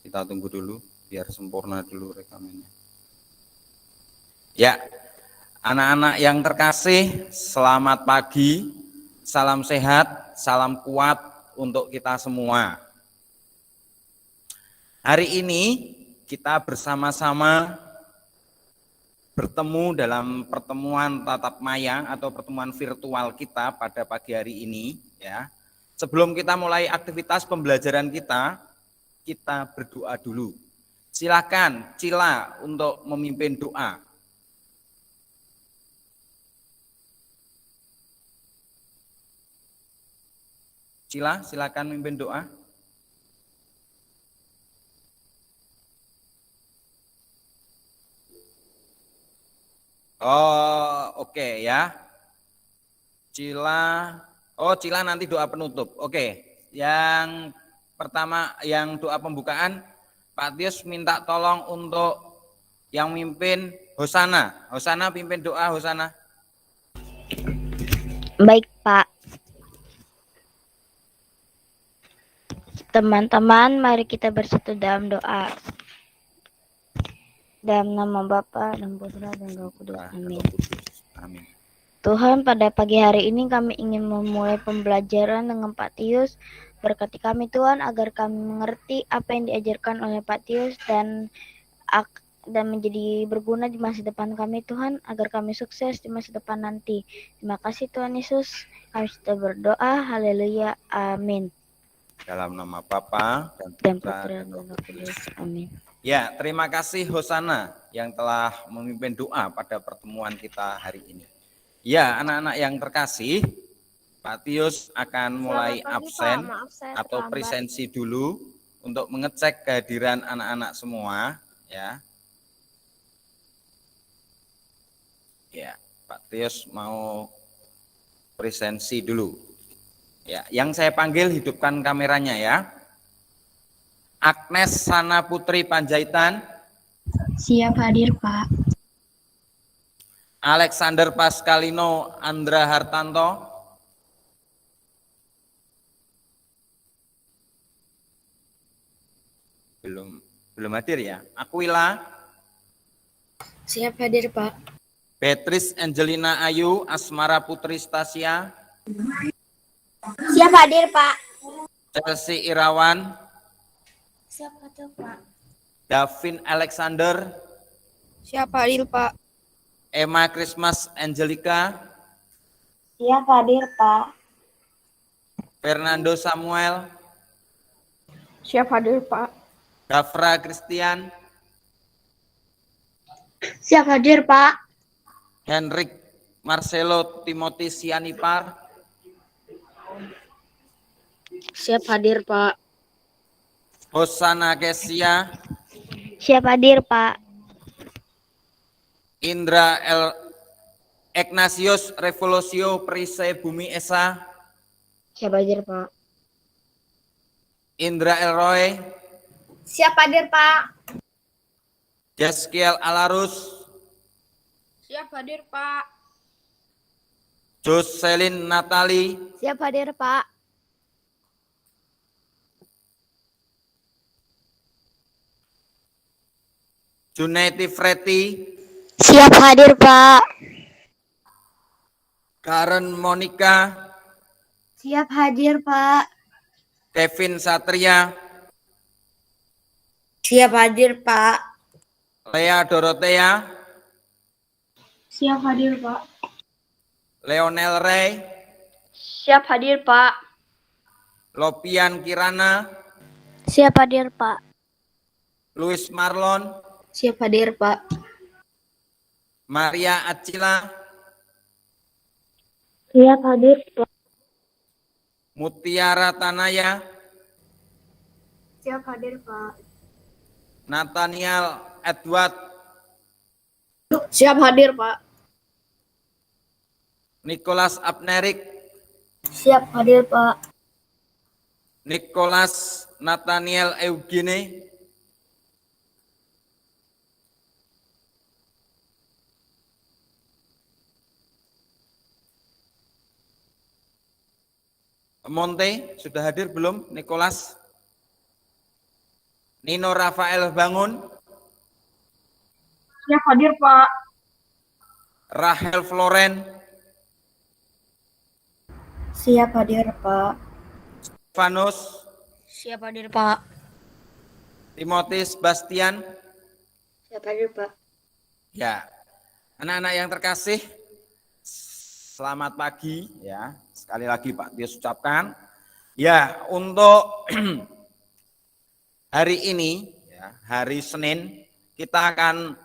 Kita tunggu dulu biar sempurna dulu rekamannya. Ya, anak-anak yang terkasih, selamat pagi, salam sehat, salam kuat untuk kita semua. Hari ini kita bersama-sama bertemu dalam pertemuan tatap maya atau pertemuan virtual kita pada pagi hari ini, ya. Sebelum kita mulai aktivitas pembelajaran kita berdoa dulu. Silakan Cila untuk memimpin doa. Cila, silakan memimpin doa. Oh, oke ya. Cila nanti doa penutup. Oke. Yang pertama, yang doa pembukaan, Pak Tius minta tolong untuk yang mimpin Hosana. Hosana pimpin doa, Hosana. Baik, Pak. Teman-teman, mari kita bersatu dalam doa. Dalam nama Bapa dan Putra dan Roh Kudus. Amin. Amin. Tuhan, pada pagi hari ini kami ingin memulai pembelajaran dengan Pak Tius. Berkati kami Tuhan agar kami mengerti apa yang diajarkan oleh Pak Tius dan menjadi berguna di masa depan kami Tuhan, agar kami sukses di masa depan nanti. Terima kasih Tuhan Yesus. Kami sudah berdoa. Haleluya. Amin. Dalam nama Bapa dan Putra dan Roh Kudus. Amin. Ya, terima kasih Hosana yang telah memimpin doa pada pertemuan kita hari ini. Ya, anak-anak yang terkasih, Pak Tius akan mulai absen atau presensi dulu untuk mengecek kehadiran anak-anak semua, ya. Ya, Pak Tius mau presensi dulu. Ya, yang saya panggil hidupkan kameranya ya. Agnes Sana Putri Panjaitan. Siap hadir, Pak. Alexander Pascalino Andra Hartanto. Belum hadir ya. Aquila. Siap hadir, Pak. Beatrice Angelina Ayu Asmara Putri Stasia. Siap hadir, Pak. Chelsea Irawan. Siap hadir, Pak. Davin Alexander. Siap hadir, Pak. Emma Christmas Angelica. Siap hadir, Pak. Fernando Samuel. Siap hadir, Pak. Gafra Christian. Siap hadir, Pak. Henrik Marcelo Timothy Sianipar. Siap hadir, Pak. Hosana Kesia. Siap hadir, Pak. Indra Ignatius Revolucio Perise Bumi Esa. Siap hadir, Pak. Indra Elroy. Siap hadir, Pak. Jaskiel Alarus. Siap hadir, Pak. Jocelyn Natali. Siap hadir, Pak. Junaiti Freti. Siap hadir, Pak. Karen Monica. Siap hadir, Pak. Kevin Satria. Siap hadir, Pak. Lea Dorothea. Siap hadir, Pak. Leonel Ray. Siap hadir, Pak. Lopian Kirana. Siap hadir, Pak. Louis Marlon. Siap hadir, Pak. Maria Acila. Siap hadir, Pak. Mutiara Tanaya. Siap hadir, Pak. Nathaniel Edward. Siap hadir, Pak. Nicholas Abnerik. Siap hadir, Pak. Nicholas Nathaniel Eugene. Monte sudah hadir belum? Nicholas Nino Rafael bangun. Siap hadir, Pak. Rahel Floren. Siap hadir, Pak. Vanus. Siap hadir, Pak. Timotius Bastian. Siap hadir, Pak. Ya, anak-anak yang terkasih, selamat pagi ya. Sekali lagi Pak Tius ucapkan. Ya, untuk hari ini, ya, hari Senin, kita akan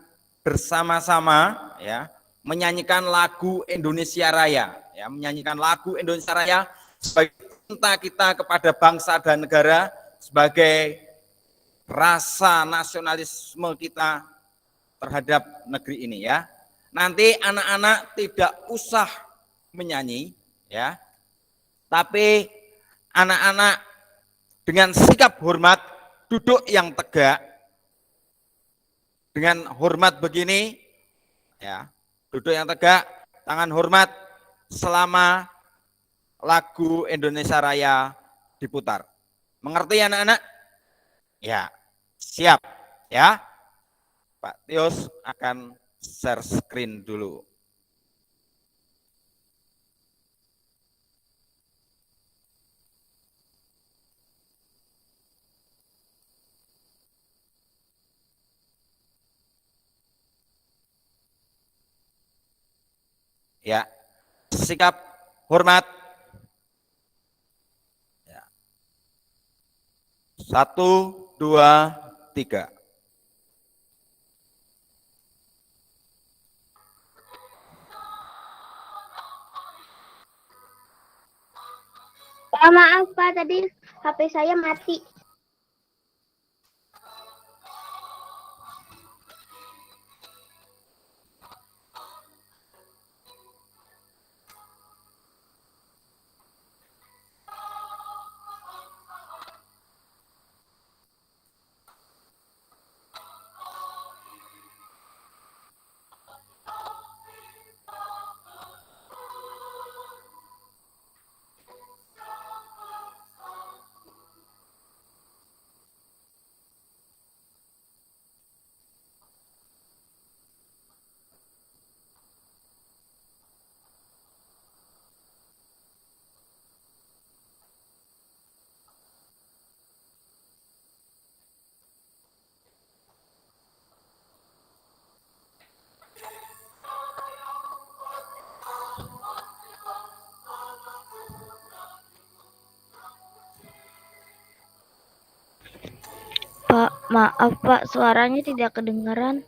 bersama-sama ya menyanyikan lagu Indonesia Raya, ya, menyanyikan lagu Indonesia Raya sebagai cinta kita kepada bangsa dan negara, sebagai rasa nasionalisme kita terhadap negeri ini ya. Nanti anak-anak tidak usah menyanyi ya. Tapi anak-anak dengan sikap hormat duduk yang tegak. Dengan hormat begini ya. Duduk yang tegak, tangan hormat selama lagu Indonesia Raya diputar. Mengerti anak-anak? Ya. Siap ya. Pak Tius akan share screen dulu. Ya, sikap hormat. Ya. 1, 2, 3. Pak, maaf Pak, tadi HP saya mati. Pak, maaf Pak, suaranya tidak kedengaran.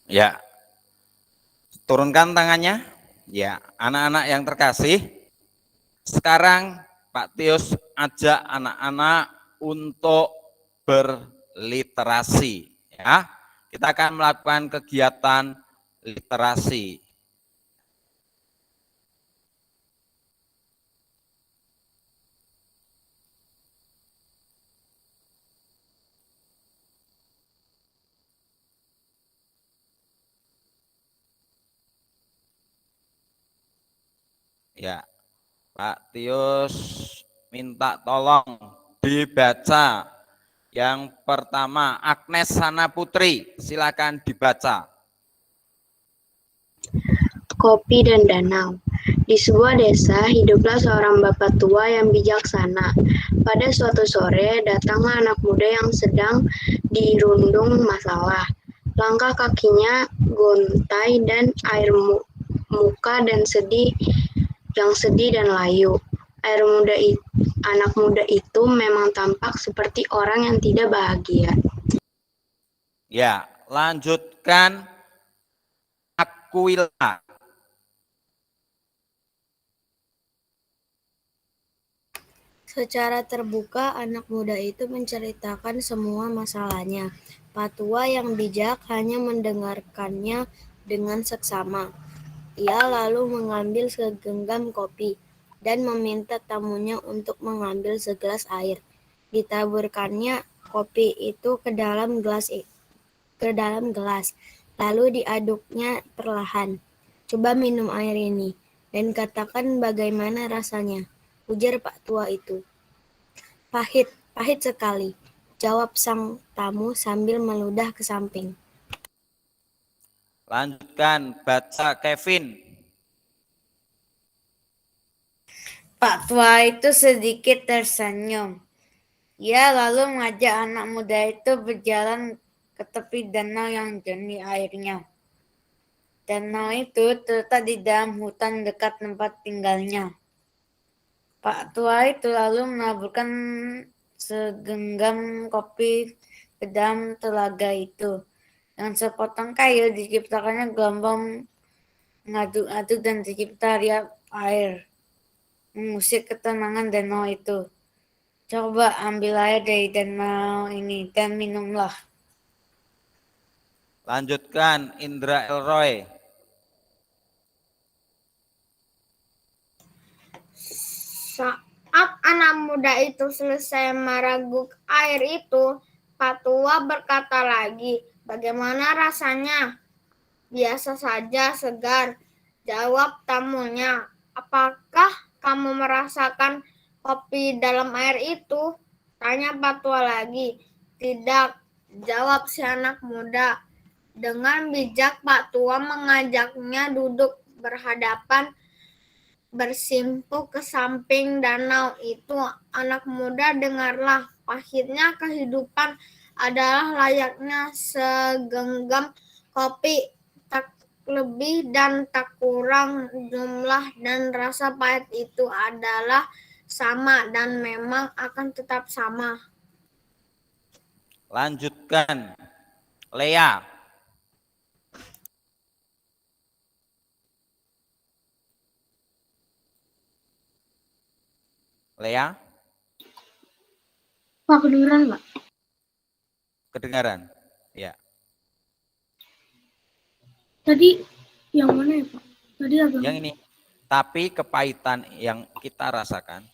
Ya, turunkan tangannya. Ya, anak-anak yang terkasih, sekarang Pak Tius ajak anak-anak untuk berliterasi. Ya, kita akan melakukan kegiatan literasi. Ya, Pak Tius minta tolong dibaca. Yang pertama, Agnes Sana Putri, silakan dibaca. Kopi dan danau. Di sebuah desa, hiduplah seorang bapak tua yang bijaksana. Pada suatu sore, datanglah anak muda yang sedang dirundung masalah. Langkah kakinya gontai dan air muka dan sedih dan layu. Anak muda itu memang tampak seperti orang yang tidak bahagia. Ya, lanjutkan. Aquila. Secara terbuka, anak muda itu menceritakan semua masalahnya. Pak tua yang bijak hanya mendengarkannya dengan seksama. Ia lalu mengambil segenggam kopi dan meminta tamunya untuk mengambil segelas air. Ditaburkannya kopi itu ke dalam gelas, lalu diaduknya perlahan. Coba minum air ini dan katakan bagaimana rasanya, ujar Pak tua itu. Pahit, pahit sekali, jawab sang tamu sambil meludah ke samping. Lanjutkan, baca Kevin. Pak tua itu sedikit tersenyum. Ia lalu mengajak anak muda itu berjalan ke tepi danau yang jernih airnya. Danau itu terletak di dalam hutan dekat tempat tinggalnya. Pak tua itu lalu menaburkan segenggam kopi ke dalam telaga itu. Dengan sepotong kayu diciptakannya gelombang mengaduk-aduk dan tercipta riak air, mengusik ketenangan danau itu. Coba ambil air dari danau ini dan minumlah. Lanjutkan, Indra Elroy. Saat anak muda itu selesai meraguk air itu, Pak tua berkata lagi, bagaimana rasanya? Biasa saja, segar, jawab tamunya. Apakah kamu merasakan kopi dalam air itu? Tanya Pak tua lagi. Tidak, jawab si anak muda. Dengan bijak Pak tua mengajaknya duduk berhadapan bersimpuh ke samping danau itu. Anak muda, dengarlah, pahitnya kehidupan adalah layaknya segenggam kopi, tak lebih dan tak kurang. Jumlah dan rasa pahit itu adalah sama dan memang akan tetap sama. Lanjutkan, Lea. Lea? Pak, kedengeran nggak? Kedengaran? Ya. Tadi yang mana ya, Pak? Tadi agak. Yang ini. Tapi kepahitan yang kita rasakan.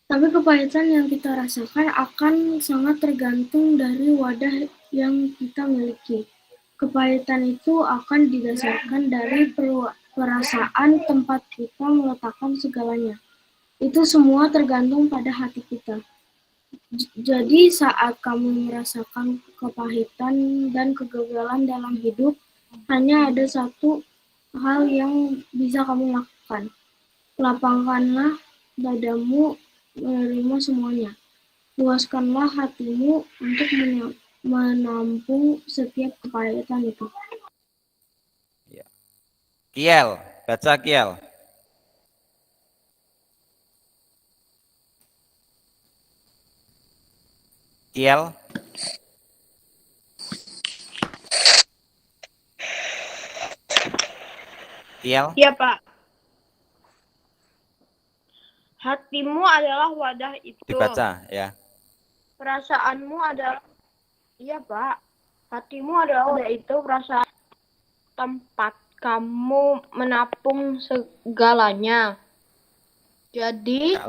Tapi kepahitan yang kita rasakan akan sangat tergantung dari wadah yang kita miliki. Kepahitan itu akan didasarkan dari perasaan tempat kita meletakkan segalanya. Itu semua tergantung pada hati kita. Jadi saat kamu merasakan kepahitan dan kegagalan dalam hidup, hanya ada satu hal yang bisa kamu lakukan. Lapangkanlah dadamu menerima semuanya. Luaskanlah hatimu untuk menampung setiap kepahitan itu. Kiel, baca Kiel. Kiel. Kiel. Iya, Pak. Hatimu adalah wadah itu. Dibaca ya. Perasaanmu adalah, iya Pak. Hatimu adalah wadah itu, perasaan tempat kamu menapung segalanya. Jadi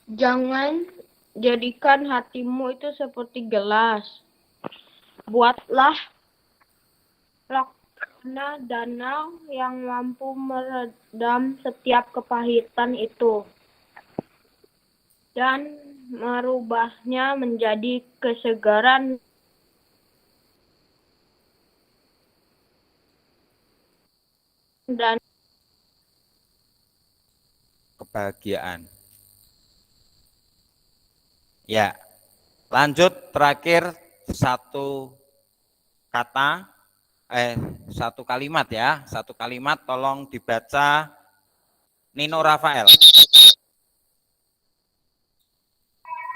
jangan jadikan hatimu itu seperti gelas. Buatlah laksana danau yang mampu meredam setiap kepahitan itu dan merubahnya menjadi kesegaran dan kebahagiaan. Ya, lanjut terakhir satu kata, satu kalimat ya, satu kalimat tolong dibaca Nino Rafael.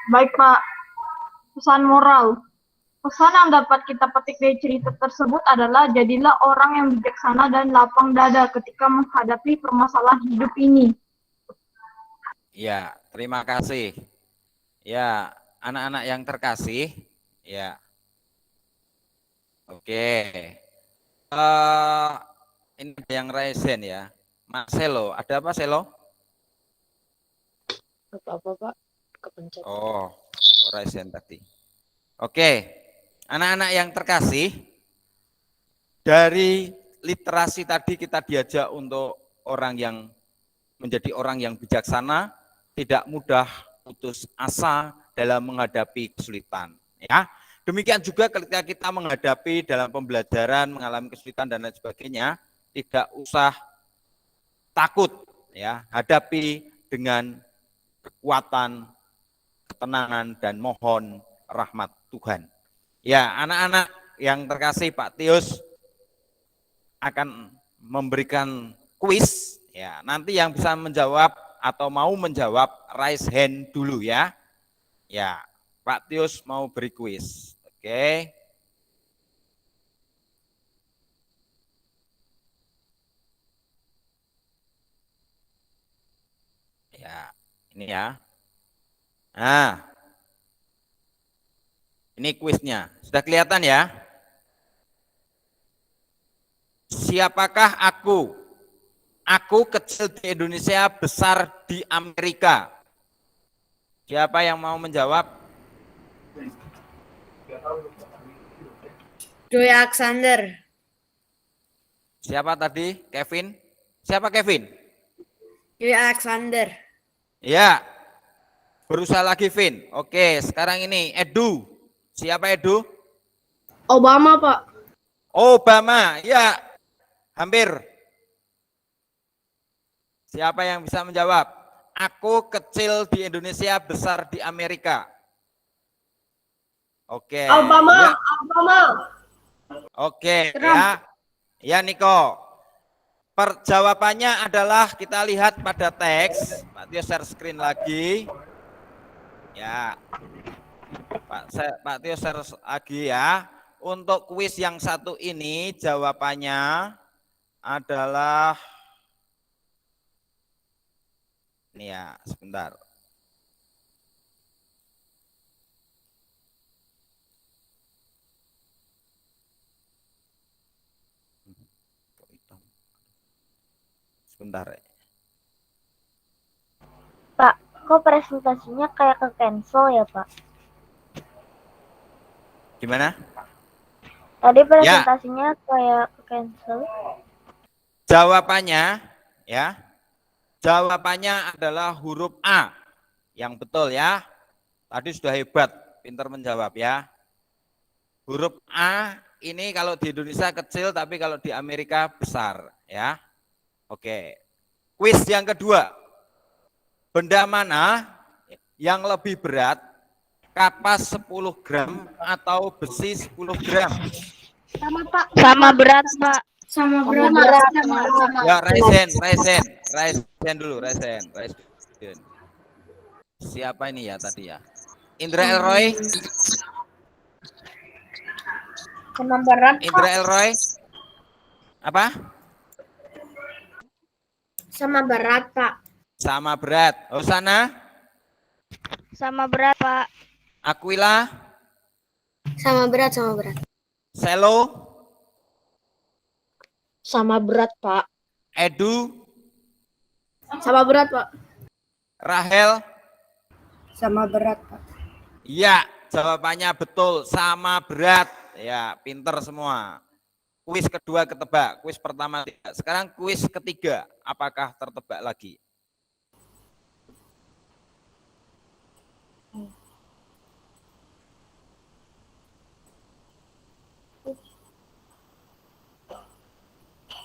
Baik Pak, pesan moral. Pesan yang dapat kita petik dari cerita tersebut adalah jadilah orang yang bijaksana dan lapang dada ketika menghadapi permasalahan hidup ini. Ya, terima kasih. Ya, anak-anak yang terkasih, ya. Oke. Ini ada yang resen ya. Mas Selo, ada apa Selo? Apa-apa, Pak? Kepencet. Oh, resen tadi. Oke. Anak-anak yang terkasih, dari literasi tadi kita diajak untuk orang yang menjadi orang yang bijaksana, tidak mudah putus asa dalam menghadapi kesulitan. Ya, demikian juga ketika kita menghadapi dalam pembelajaran, mengalami kesulitan dan lain sebagainya, tidak usah takut, ya, hadapi dengan kekuatan, ketenangan dan mohon rahmat Tuhan. Ya, anak-anak yang terkasih, Pak Tius akan memberikan kuis. Ya, nanti yang bisa menjawab atau mau menjawab raise hand dulu ya. Ya, Pak Tius mau beri kuis. Oke. Ya, ini ya. Nah, ini kuisnya. Sudah kelihatan ya? Siapakah aku? Aku kecil di Indonesia, besar di Amerika. Siapa yang mau menjawab? Joy Alexander. Siapa tadi? Kevin? Siapa Kevin? Joy Alexander. Ya. Berusaha lagi, Vin. Oke, sekarang ini Edu. Siapa Edu? Obama, Pak. Obama, ya. Hampir. Siapa yang bisa menjawab? Aku kecil di Indonesia, besar di Amerika. Oke. Obama, ya. Obama. Oke, ya. Ya, Niko. Perjawabannya adalah kita lihat pada teks. Pak Tio share screen lagi. Ya. Pak Tio share lagi ya. Untuk kuis yang satu ini jawabannya adalah ini ya, sebentar. Sebentar. Pak, kok presentasinya kayak ke cancel ya, Pak? Gimana? Tadi presentasinya kayak ke cancel. Jawabannya ya. Jawabannya adalah huruf A. Yang betul ya. Tadi sudah hebat, pintar menjawab ya. Huruf A ini kalau di Indonesia kecil, tapi kalau di Amerika besar ya. Oke. Kuis yang kedua. Benda mana yang lebih berat? Kapas 10 gram atau besi 10 gram? Sama, Pak. Sama berat, Pak. Sama berat. Ya, Raisen dulu, Raisen. Siapa ini ya tadi ya? Indra Elroy? Sama berat, Indra Elroy? Apa? Sama berat, Pak. Sama berat. Hosana? Sama berat, Pak. Aquila? Sama berat, sama berat. Selo? Sama berat, Pak. Edu? Sama berat, Pak. Rahel? Sama berat, Pak. Iya, jawabannya betul, sama berat. Ya, pinter semua. Kuis kedua ketebak, kuis pertama tidak. Sekarang kuis ketiga, apakah tertebak lagi?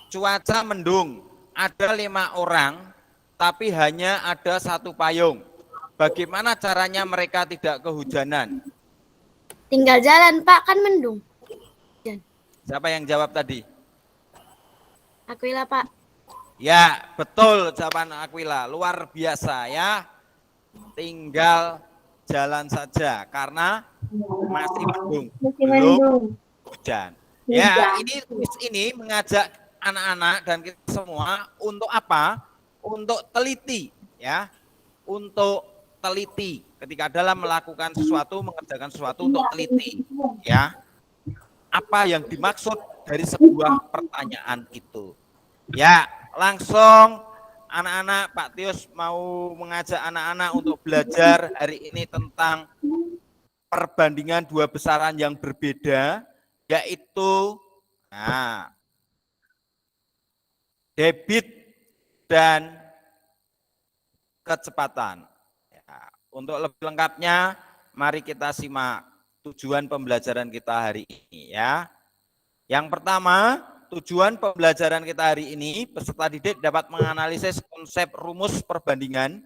Cuaca mendung, ada 5 orang, tapi hanya ada 1 payung. Bagaimana caranya mereka tidak kehujanan? Tinggal jalan, Pak, kan mendung. Siapa yang jawab tadi? Aquila, Pak. Ya, betul jawaban Aquila. Luar biasa ya. Tinggal jalan saja karena masih mendung. Belum hujan. Ya, ini mengajak anak-anak dan kita semua untuk apa? Untuk teliti ya. Untuk teliti. Ketika dalam melakukan sesuatu, mengerjakan sesuatu untuk teliti. Ya, apa yang dimaksud dari sebuah pertanyaan itu? Ya, langsung anak-anak, Pak Tius mau mengajak anak-anak untuk belajar hari ini tentang perbandingan dua besaran yang berbeda, yaitu debit dan kecepatan. Ya, untuk lebih lengkapnya, mari kita simak tujuan pembelajaran kita hari ini ya. Yang pertama, tujuan pembelajaran kita hari ini, peserta didik dapat menganalisis konsep rumus perbandingan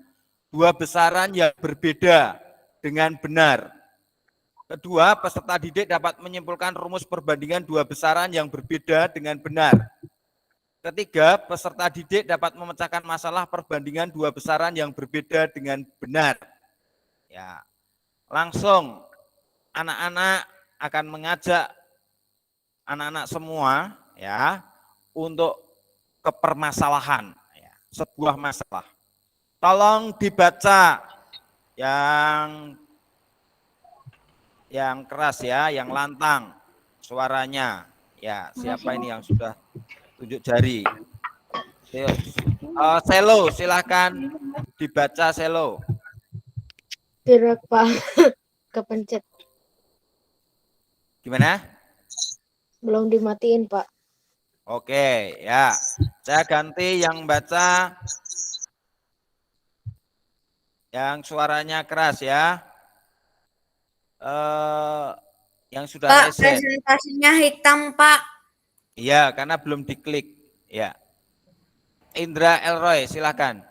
dua besaran yang berbeda dengan benar. Kedua, peserta didik dapat menyimpulkan rumus perbandingan dua besaran yang berbeda dengan benar. Ketiga, peserta didik dapat memecahkan masalah perbandingan dua besaran yang berbeda dengan benar. Ya, langsung anak-anak akan mengajak anak-anak semua ya untuk ke permasalahan, ya, sebuah masalah. Tolong dibaca yang keras ya, yang lantang suaranya. Ya, siapa ini yang sudah tunjuk jari? Selo, silahkan dibaca Selo. Tidak, Pak. Kepencet. Gimana? Belum dimatiin, Pak. Oke, ya. Saya ganti yang baca yang suaranya keras ya. Yang sudah Pak, reset. presentasinya hitam, Pak. Iya, karena belum diklik. Ya. Indra Elroy, silakan.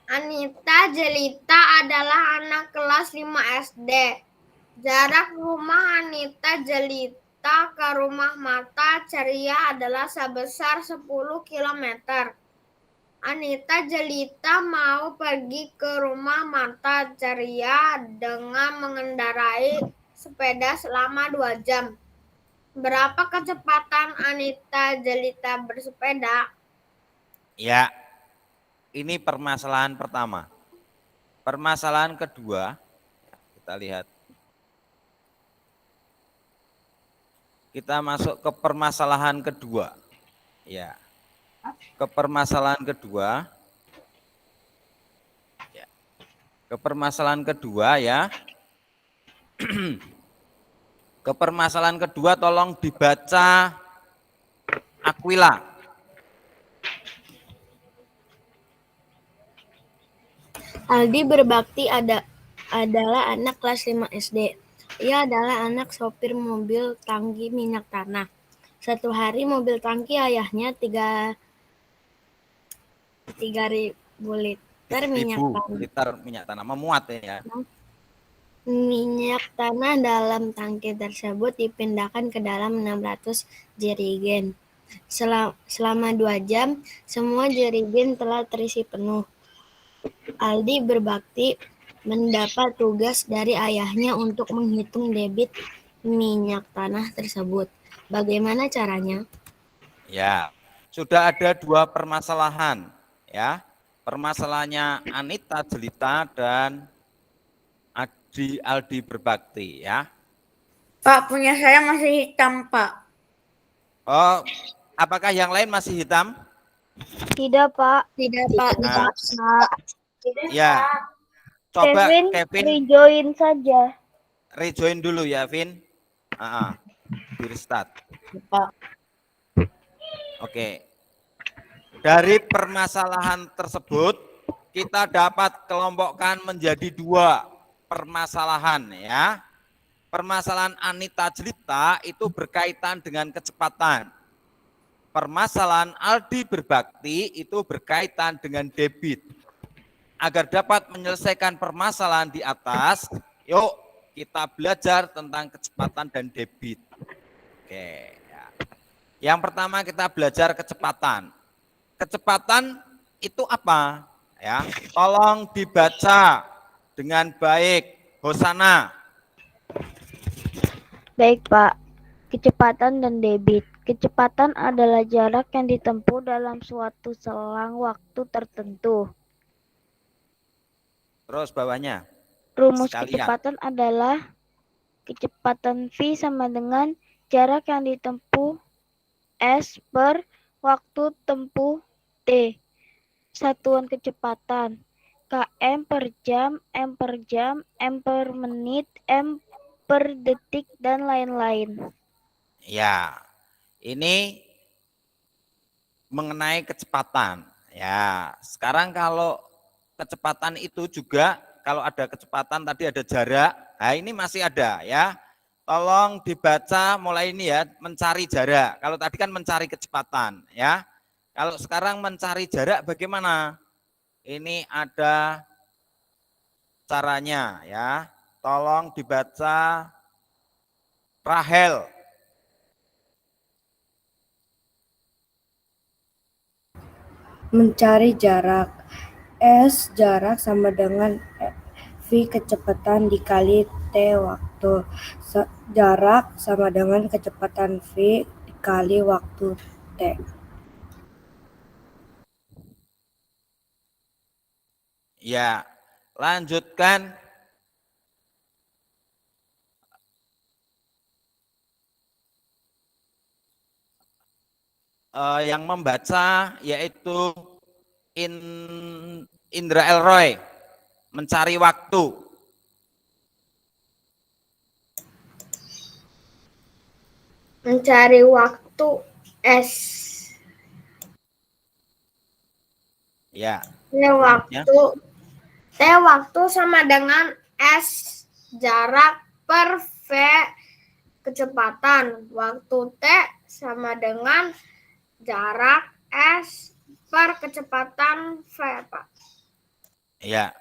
Anita Jelita adalah anak kelas 5 SD. Jarak rumah Anita Jelita ke rumah Mata Ceria adalah sebesar 10 km. Anita Jelita mau pergi ke rumah Mata Ceria dengan mengendarai sepeda selama 2 jam. Berapa kecepatan Anita Jelita bersepeda? Ya, ini permasalahan pertama. Permasalahan kedua, kita lihat. Kita masuk ke permasalahan kedua. Ya. Ke permasalahan kedua. Ya. Ke permasalahan kedua ya. Ke permasalahan kedua tolong dibaca Aquila. Aldi berbakti adalah anak kelas 5 SD. Ia adalah anak sopir mobil tangki minyak tanah. Satu hari mobil tangki ayahnya 3.000 liter minyak tanah memuat ya. Minyak tanah dalam tangki tersebut dipindahkan ke dalam 600 jerigen. Selama 2 jam, semua jerigen telah terisi penuh. Aldi berbakti mendapat tugas dari ayahnya untuk menghitung debit minyak tanah tersebut. Bagaimana caranya? Ya, sudah ada 2 permasalahan ya. Permasalahannya Anita Jelita dan Aldi berbakti ya. Pak, punya saya masih hitam, Pak. Oh, apakah yang lain masih hitam? Tidak, Pak. Tidak, Pak. Nah, Pak. ya. Coba Kevin rejoin saja. Rejoin dulu ya, Vin. Di restart. Oke. Dari permasalahan tersebut kita dapat kelompokkan menjadi 2 permasalahan ya. Permasalahan Anita Jelita itu berkaitan dengan kecepatan. Permasalahan Aldi berbakti itu berkaitan dengan debit. Agar dapat menyelesaikan permasalahan di atas, yuk kita belajar tentang kecepatan dan debit. Oke. Ya. Yang pertama kita belajar kecepatan. Kecepatan itu apa? Ya, tolong dibaca dengan baik, Hosana. Baik, Pak. Kecepatan dan debit. Kecepatan adalah jarak yang ditempuh dalam suatu selang waktu tertentu. Terus bawahnya. Rumus Sekalian. kecepatan adalah kecepatan V sama dengan jarak yang ditempuh S per waktu tempuh T. Satuan kecepatan km per jam, m per jam, m per menit, m per detik, dan lain-lain. Ya, ini mengenai kecepatan. Ya, sekarang kalau kecepatan itu juga, kalau ada kecepatan tadi ada jarak, nah ini masih ada ya. Tolong dibaca mulai ini ya, mencari jarak. Kalau tadi kan mencari kecepatan ya. Kalau sekarang mencari jarak bagaimana? Ini ada caranya ya. Tolong dibaca Rahel. Mencari jarak. S jarak sama dengan V kecepatan dikali T waktu. Jarak sama dengan kecepatan V dikali waktu T. Ya, lanjutkan. Yang membaca yaitu Indra Elroy, mencari waktu. Mencari waktu S. Ya. T waktu sama dengan S jarak per V kecepatan. Waktu T sama dengan jarak S per kecepatan V, Pak. Ya.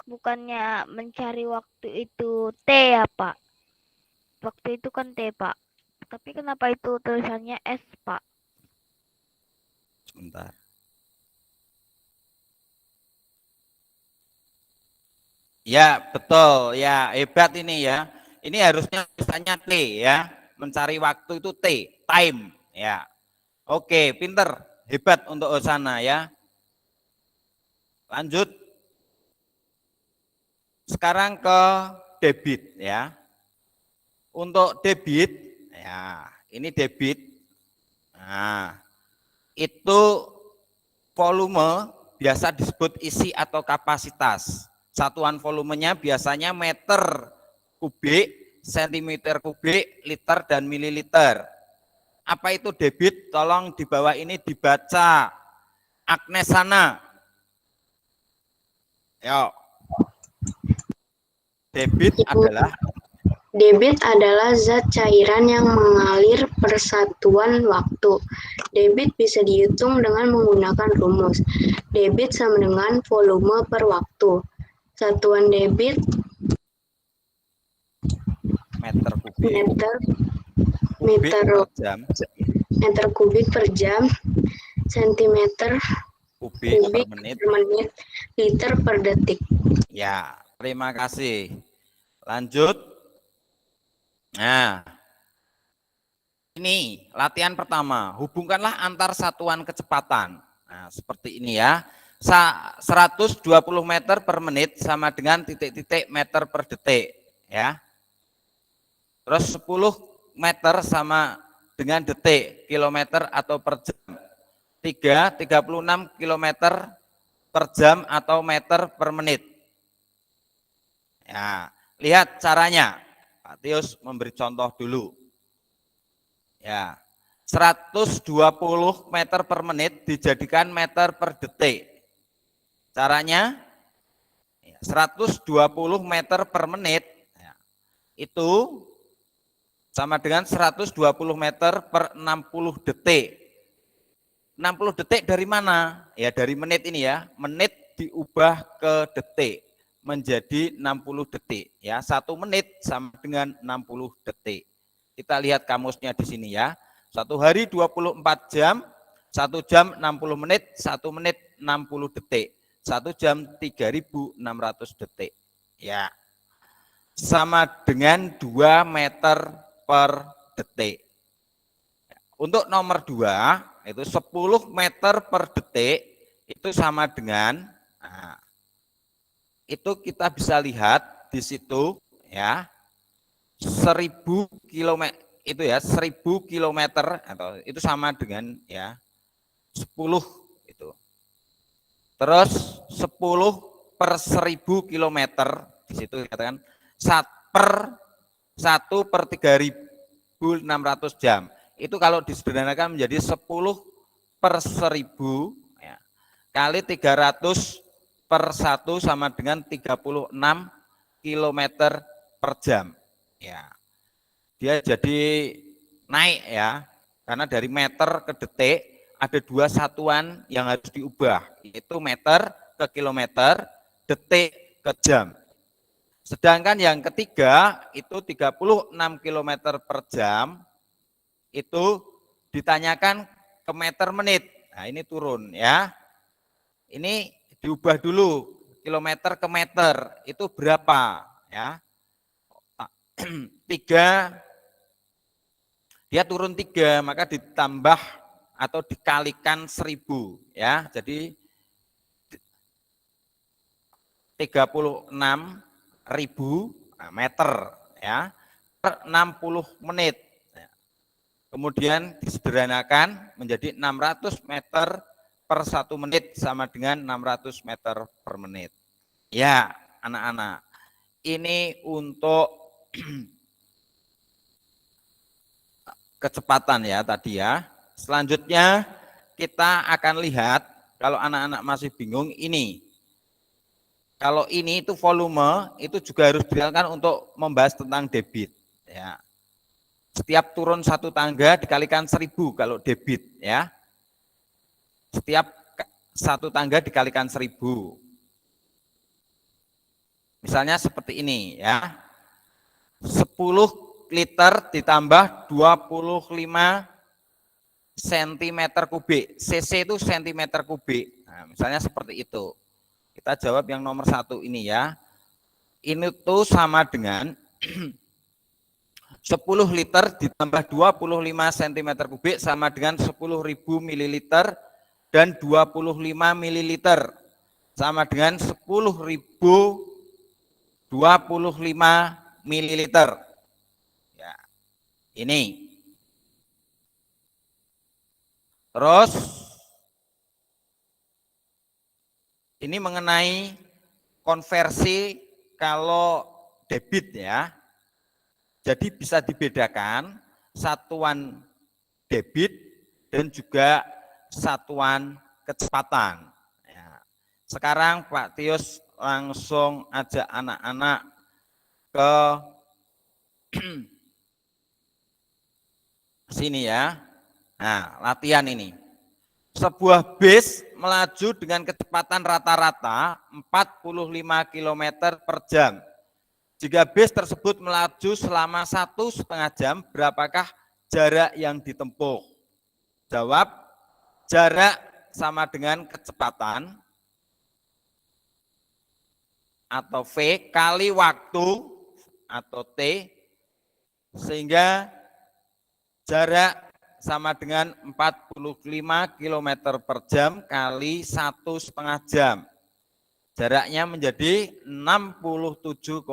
Bukannya mencari waktu itu T ya, Pak? Waktu itu kan T, Pak. Tapi kenapa itu tulisannya S, Pak? Sebentar. Ya, betul. Ya, hebat ini ya. Ini harusnya tulisannya T ya. Mencari waktu itu T, time ya. Oke, pinter. Hebat untuk Hosana ya. Lanjut. Sekarang ke debit ya. Untuk debit ya, ini debit. Nah, itu volume biasa disebut isi atau kapasitas. Satuan volumenya biasanya meter kubik, sentimeter kubik, liter dan mililiter. Apa itu debit? Tolong di bawah ini dibaca. Agnes sana. Yuk. Debit adalah zat cairan yang mengalir persatuan waktu. Debit bisa dihitung dengan menggunakan rumus. Debit sama dengan volume per waktu. Satuan debit meter kubik per jam, sentimeter kubik per menit, liter per detik. Ya, terima kasih. Lanjut. Nah, ini latihan pertama. Hubungkanlah antar satuan kecepatan. Nah, seperti ini ya. 120 meter per menit sama dengan titik-titik meter per detik. Ya. Terus 10 meter sama dengan detik, kilometer atau per jam. 36 kilometer per jam atau meter per menit. Ya, lihat caranya. Pak Tius memberi contoh dulu. Ya, 120 meter per menit dijadikan meter per detik. Caranya 120 meter per menit ya, itu sama dengan 120 meter per 60 detik. 60 detik dari mana? Ya dari menit ini ya. Menit diubah ke detik menjadi 60 detik ya. 1 menit sama dengan 60 detik. Kita lihat kamusnya di sini ya. 1 hari 24 jam, 1 jam 60 menit, 1 menit 60 detik. 1 jam 3.600 detik. Ya. sama dengan 2 meter per detik. Untuk nomor 2 itu 10 meter per detik itu sama dengan, nah, itu kita bisa lihat di situ ya, 1000 km itu ya, 1000 kilometer atau itu sama dengan ya 10 itu. Terus 10 per 1000 kilometer di situ dikatakan 1 per 3600 jam. Itu kalau disederhanakan menjadi 10 per 1000 ya, kali 300 per 1 sama dengan 36 km per jam. Ya, dia jadi naik ya, karena dari meter ke detik ada 2 satuan yang harus diubah, yaitu meter ke kilometer, detik ke jam. Sedangkan yang ketiga itu 36 km per jam, itu ditanyakan ke meter menit. Nah ini turun ya. Ini diubah dulu kilometer ke meter, itu berapa ya. 3, dia turun 3, maka ditambah atau dikalikan 1000 ya. Jadi 36.000 meter ya per 60 menit. Kemudian disederhanakan menjadi 600 meter per 1 menit sama dengan 600 meter per menit. Ya, anak-anak. Ini untuk kecepatan ya tadi ya. Selanjutnya kita akan lihat, kalau anak-anak masih bingung ini. Kalau ini itu volume, itu juga harus dilakukan untuk membahas tentang debit. Ya. Setiap turun 1 tangga dikalikan 1000 kalau debit. Ya. Setiap 1 tangga dikalikan 1000. Misalnya seperti ini ya. 10 liter ditambah 25 cm kubik. cc itu cm kubik. Nah, misalnya seperti itu. Kita jawab yang nomor 1 ini ya. Ini tuh sama dengan 10 liter ditambah 25 cm kubik sama dengan 10.000 ml dan 25 ml sama dengan 10.025 ml. Ya, ini. Terus ini mengenai konversi kalau debit ya. Jadi bisa dibedakan satuan debit dan juga satuan kecepatan. Ya. Sekarang Pak Tius langsung ajak anak-anak ke sini ya. Nah, latihan ini. Sebuah bis melaju dengan kecepatan rata-rata 45 km per jam. Jika bis tersebut melaju selama 1,5 jam, berapakah jarak yang ditempuh? Jawab, jarak sama dengan kecepatan atau V kali waktu atau T, sehingga jarak sama dengan 45 km per jam kali 1,5 jam. Jaraknya menjadi 67,5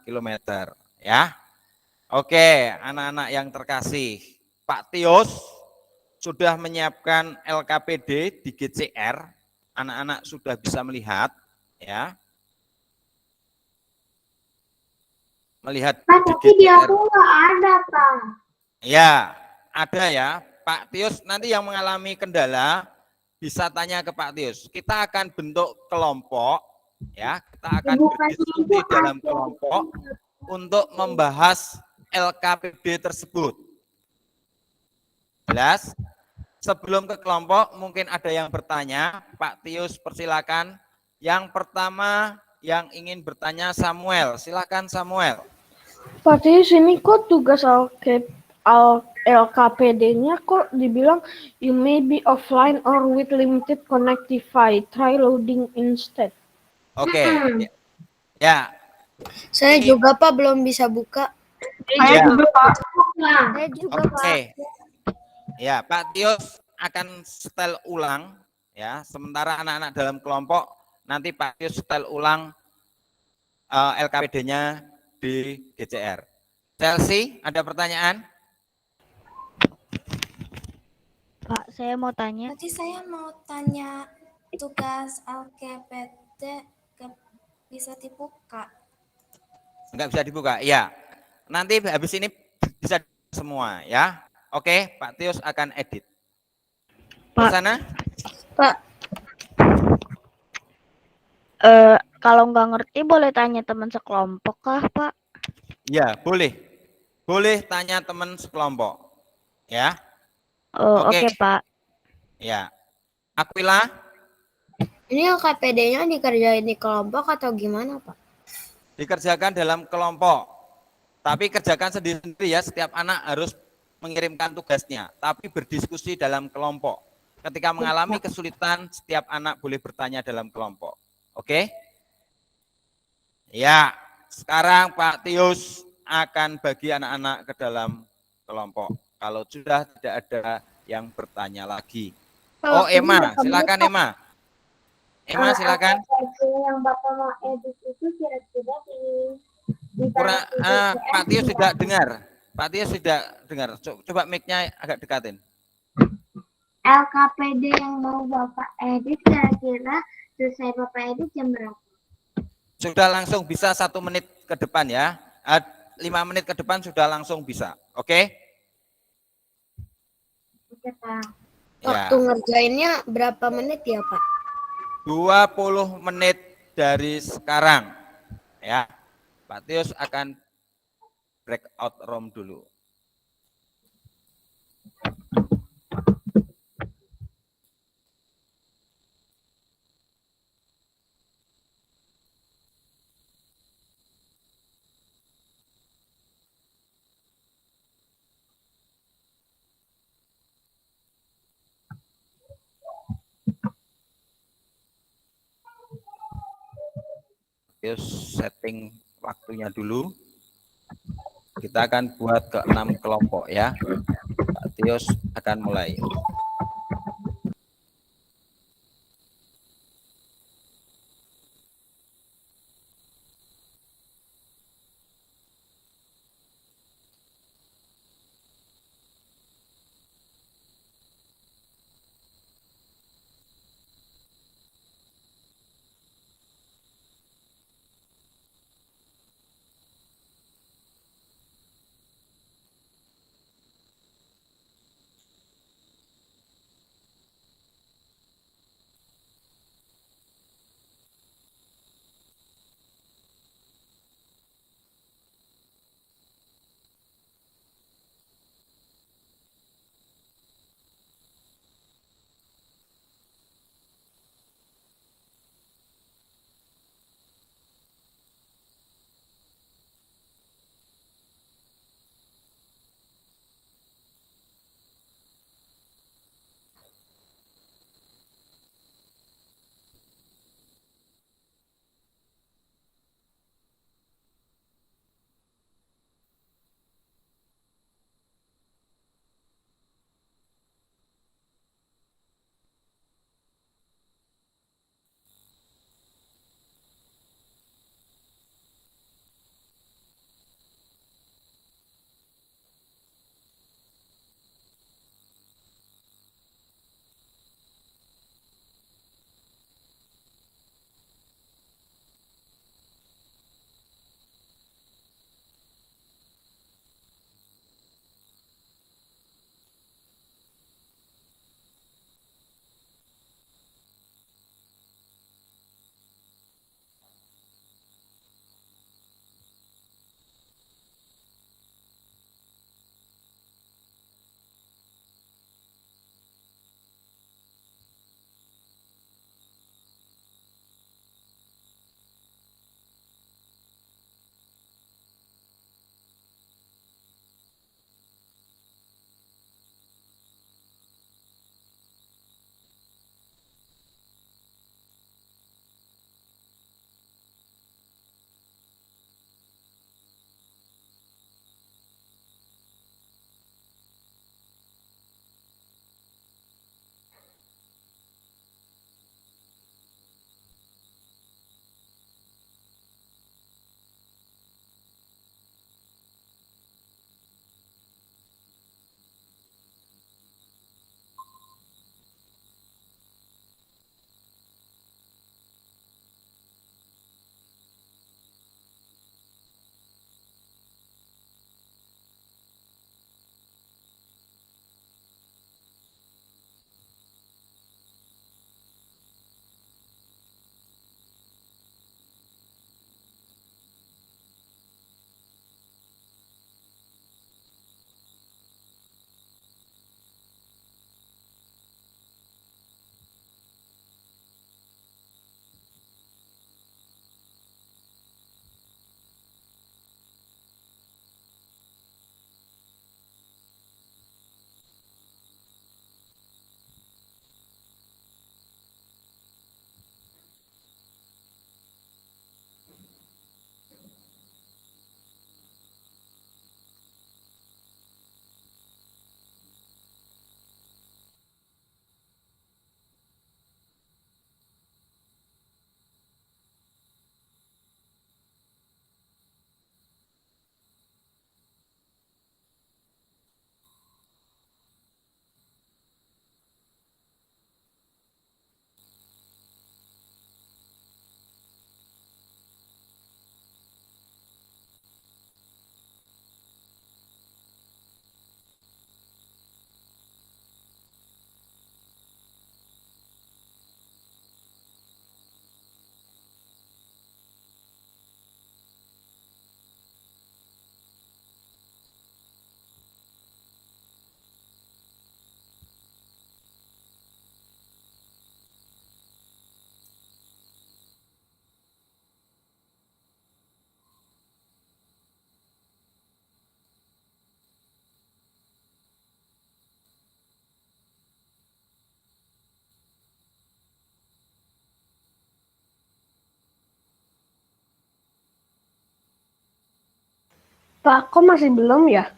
km. Ya. Oke, anak-anak yang terkasih. Pak Tios sudah menyiapkan LKPD di GCR. Anak-anak sudah bisa melihat. Ya. Melihat Pak, di tapi di GCR. aku nggak ada, Pak. Ya, ada ya. Pak Tius nanti yang mengalami kendala bisa tanya ke Pak Tius. Kita akan bentuk kelompok, ya. Kita akan berdiskusi dalam kelompok untuk membahas LKPD tersebut. Jelas? Sebelum ke kelompok, mungkin ada yang bertanya. Pak Tius, persilakan. Yang pertama yang ingin bertanya Samuel. Silakan Samuel. Pak Tius, ini kok tugas LKPD-nya kok dibilang you may be offline or with limited connectivity, try loading instead. Oke. Ya, Saya Ini- juga Pak belum bisa buka. Saya Ya. juga, Pak. Saya juga, Oke. Pak. Ya, Pak Tios akan setel ulang ya. Sementara anak-anak dalam kelompok nanti Pak Tios setel ulang LKPD-nya di GCR. Chelsea, ada pertanyaan? Pak, saya mau tanya. Tadi saya mau tanya tugas LKPD bisa dibuka. Enggak bisa dibuka. Ya. Nanti habis ini bisa semua ya. Oke, Pak Tios akan edit. Pak. Sana? Pak. Kalau nggak ngerti boleh tanya teman sekelompok kah, Pak? Ya, boleh. Boleh tanya teman sekelompok. Ya. Oh, oke, Pak. Ya. Aquila? Ini LKPD-nya dikerjain di kelompok atau gimana, Pak? Dikerjakan dalam kelompok. Tapi kerjakan sendiri-sendiri ya, setiap anak harus mengirimkan tugasnya. Tapi berdiskusi dalam kelompok. Ketika mengalami kesulitan, setiap anak boleh bertanya dalam kelompok. Oke? Ya, sekarang Pak Tius akan bagi anak-anak ke dalam kelompok. Kalau sudah tidak ada yang bertanya lagi. Oh, Emma, silakan Emma. Emma, silakan. Yang Bapak mau edit itu kira-kira di Pak Tius tidak dengar. Pak Tius tidak dengar. Coba mic-nya agak dekatin. LKPD yang mau Bapak edit kira-kira selesai Bapak edit jam berapa? Sudah langsung bisa 1 menit ke depan ya. 5 menit ke depan sudah langsung bisa. Oke? Oke, Pak. Ya. Waktu ngerjainnya berapa menit ya, Pak? 20 menit dari sekarang. Ya. Pak Tius akan breakout room dulu. Tius setting waktunya dulu. Kita akan buat ke 6 kelompok ya. Pak Tius akan mulai. Pak, kok masih belum ya?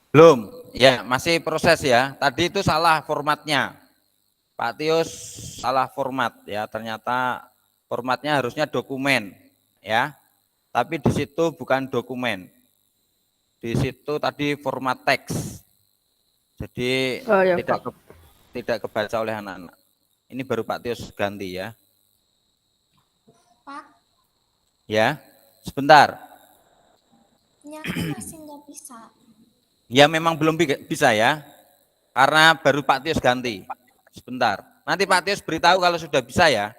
Belum, ya masih proses ya. Tadi itu salah formatnya. Pak Tius salah format ya. Ternyata formatnya harusnya dokumen ya. Tapi di situ bukan dokumen. Di situ tadi format teks. Jadi Oh ya, tidak Pak. tidak kebaca oleh anak-anak. Ini baru Pak Tius ganti ya. Pak, Ya, sebentar. ini aku masih nggak bisa. Ya memang belum bisa ya, karena baru Pak Tius ganti. Sebentar. Nanti Pak Tius beritahu kalau sudah bisa ya.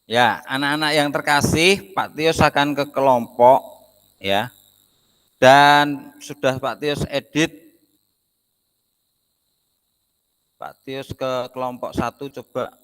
Ya, anak-anak yang terkasih, Pak Tius akan ke kelompok ya. Dan sudah Pak Tius edit. Pak Tius ke kelompok 1 coba.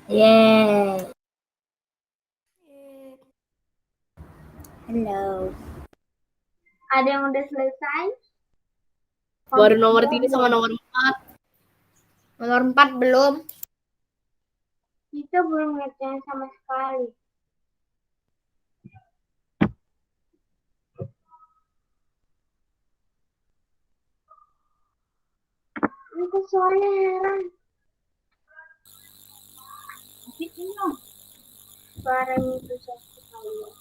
Yeah. Hello. Ada yang udah selesai? Baru nomor 3 sama nomor 4. Nomor 4 belum. Kita belum ngerjain sama sekali. Itu suaranya heran. Suaranya itu sekali.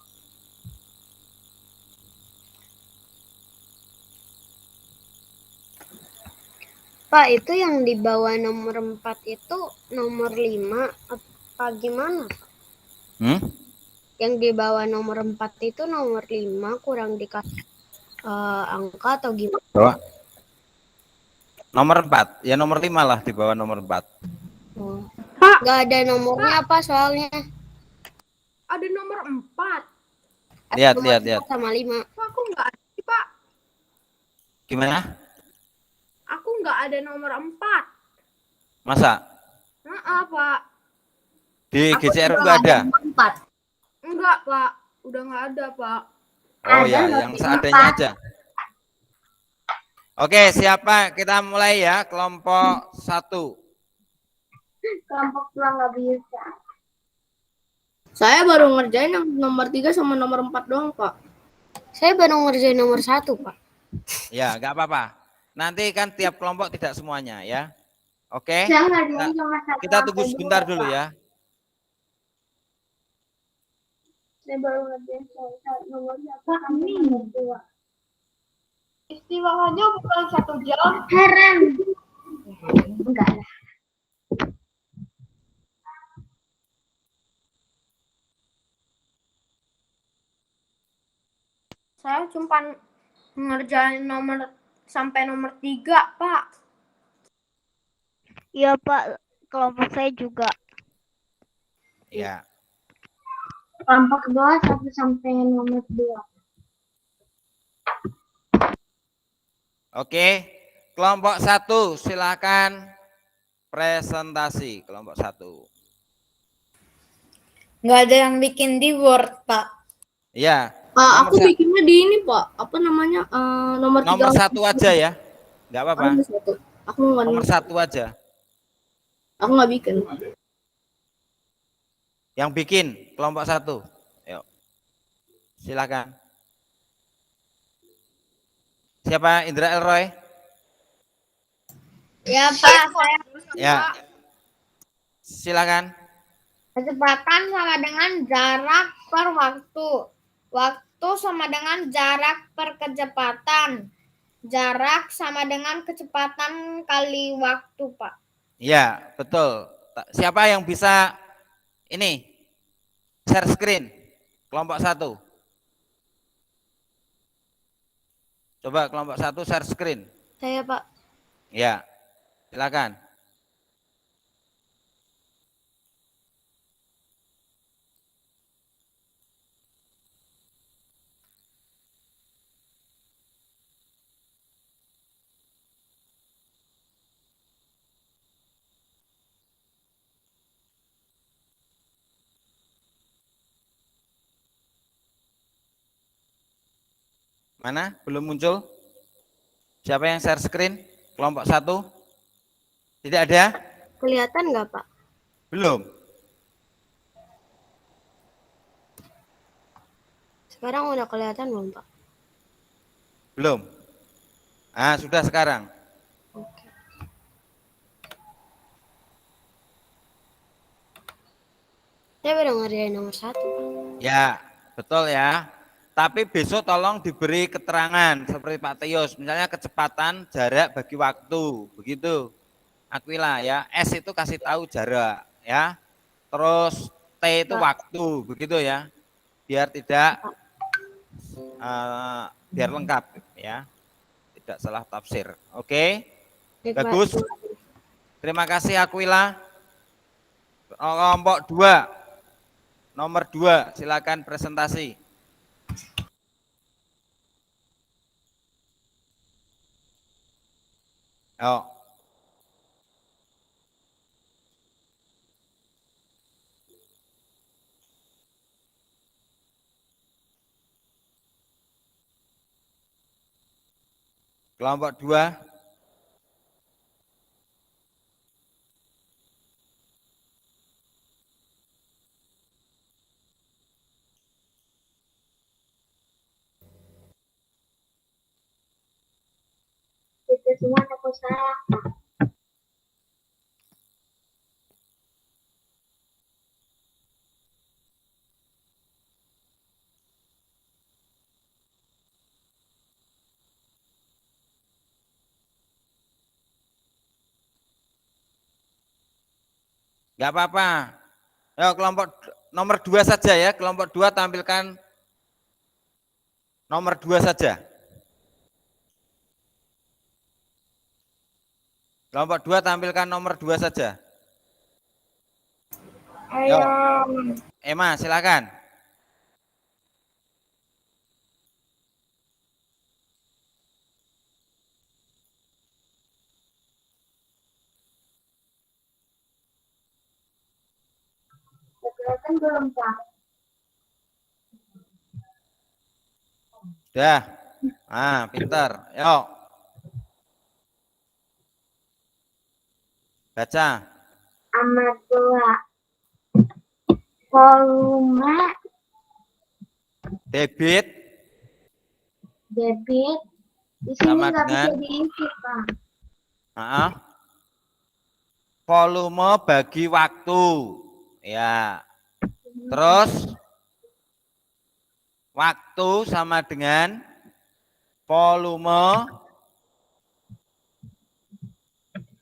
Pak, itu yang di bawah nomor 4 itu nomor 5 apa gimana? Hmm? Yang di bawah nomor 4 itu nomor 5 kurang dikasih angka atau gimana? Bawah. Nomor 4, ya nomor 5 lah di bawah nomor 4. Oh. Nggak ada nomornya apa soalnya? Ada nomor 4. Lihat, Nomor lihat, 4 lihat. sama 5. Aku nggak ada, Pak. Gimana? Aku nggak ada nomor 4. Masa? Nah, Pak. Di Aku GCR juga nggak ada? nomor 4. Enggak, Pak. Udah nggak ada, Pak. Oh Ada ya, loh, yang seadanya aja. Oke, siapa? Kita mulai ya, kelompok 1. Kelompok 2 nggak bisa. Saya baru ngerjain yang nomor 3 sama nomor 4 doang, Pak. Saya baru ngerjain nomor 1, Pak. Ya, nggak apa-apa. Nanti kan tiap kelompok tidak semuanya ya. Oke? Saya ngerjain cuma 1 Kita tunggu sampai sebentar 2, dulu Pak. ya. Saya baru ngerjain nomor 1 sampai nomor 2. Istilahnya bukan 1 jam. Heran. Enggak lah. Saya cuma ngerjain sampai nomor 3, Pak. Iya Pak, kelompok saya juga. Ya. Kelompok 2 1 sampai nomor 2. Oke. Kelompok 1 silakan presentasi kelompok 1. Nggak ada yang bikin di Word, Pak. Ya. Aku bikinnya di ini, Pak. Apa namanya? Nomor 3. Nomor 1 aja ya. Nggak apa-apa. Aku nggak Nomor 1 aja. Aku nggak bikin. Yang bikin kelompok 1. Yuk. Silakan. Siapa? Indra Elroy? Ya, Pak. Saya Ya. Silakan. kecepatan sama dengan jarak per waktu. Waktu sama dengan jarak per kecepatan. Jarak sama dengan kecepatan kali waktu, Pak. Ya, betul. Siapa yang bisa ini share screen kelompok 1? Coba kelompok 1 share screen. Saya, Pak. Ya, silakan. Mana? Belum muncul? Siapa yang share screen? Kelompok 1? Tidak ada? Kelihatan nggak, Pak? Belum. Sekarang udah kelihatan belum, Pak? Belum. Ah, sudah sekarang. Oke. Saya baru ngerjain nomor 1, Pak. Ya, betul ya. Tapi besok tolong diberi keterangan seperti Pak Tius, misalnya kecepatan, jarak bagi waktu, begitu. Aquila ya, S itu kasih tahu jarak ya. Terus T itu waktu, begitu ya. Biar tidak biar lengkap ya. Tidak salah tafsir. Oke. Bagus. Terima kasih Aquila. Kelompok 2. Nomor 2, silakan presentasi. Oh. Kelompok 2. Itu semua aku salah. Enggak apa-apa. Yo, kelompok nomor 2 saja ya. Kelompok 2 tampilkan nomor 2 saja. Kelompok 2 tampilkan nomor 2 saja. Yo. Emma, silakan. Kelihatan belum, Pak? Dah. Pintar. Yuk. Baca. Amat volume Debit di sini sama nggak bisa dengan diisi, Pak. volume bagi waktu. Ya. Terus waktu sama dengan volume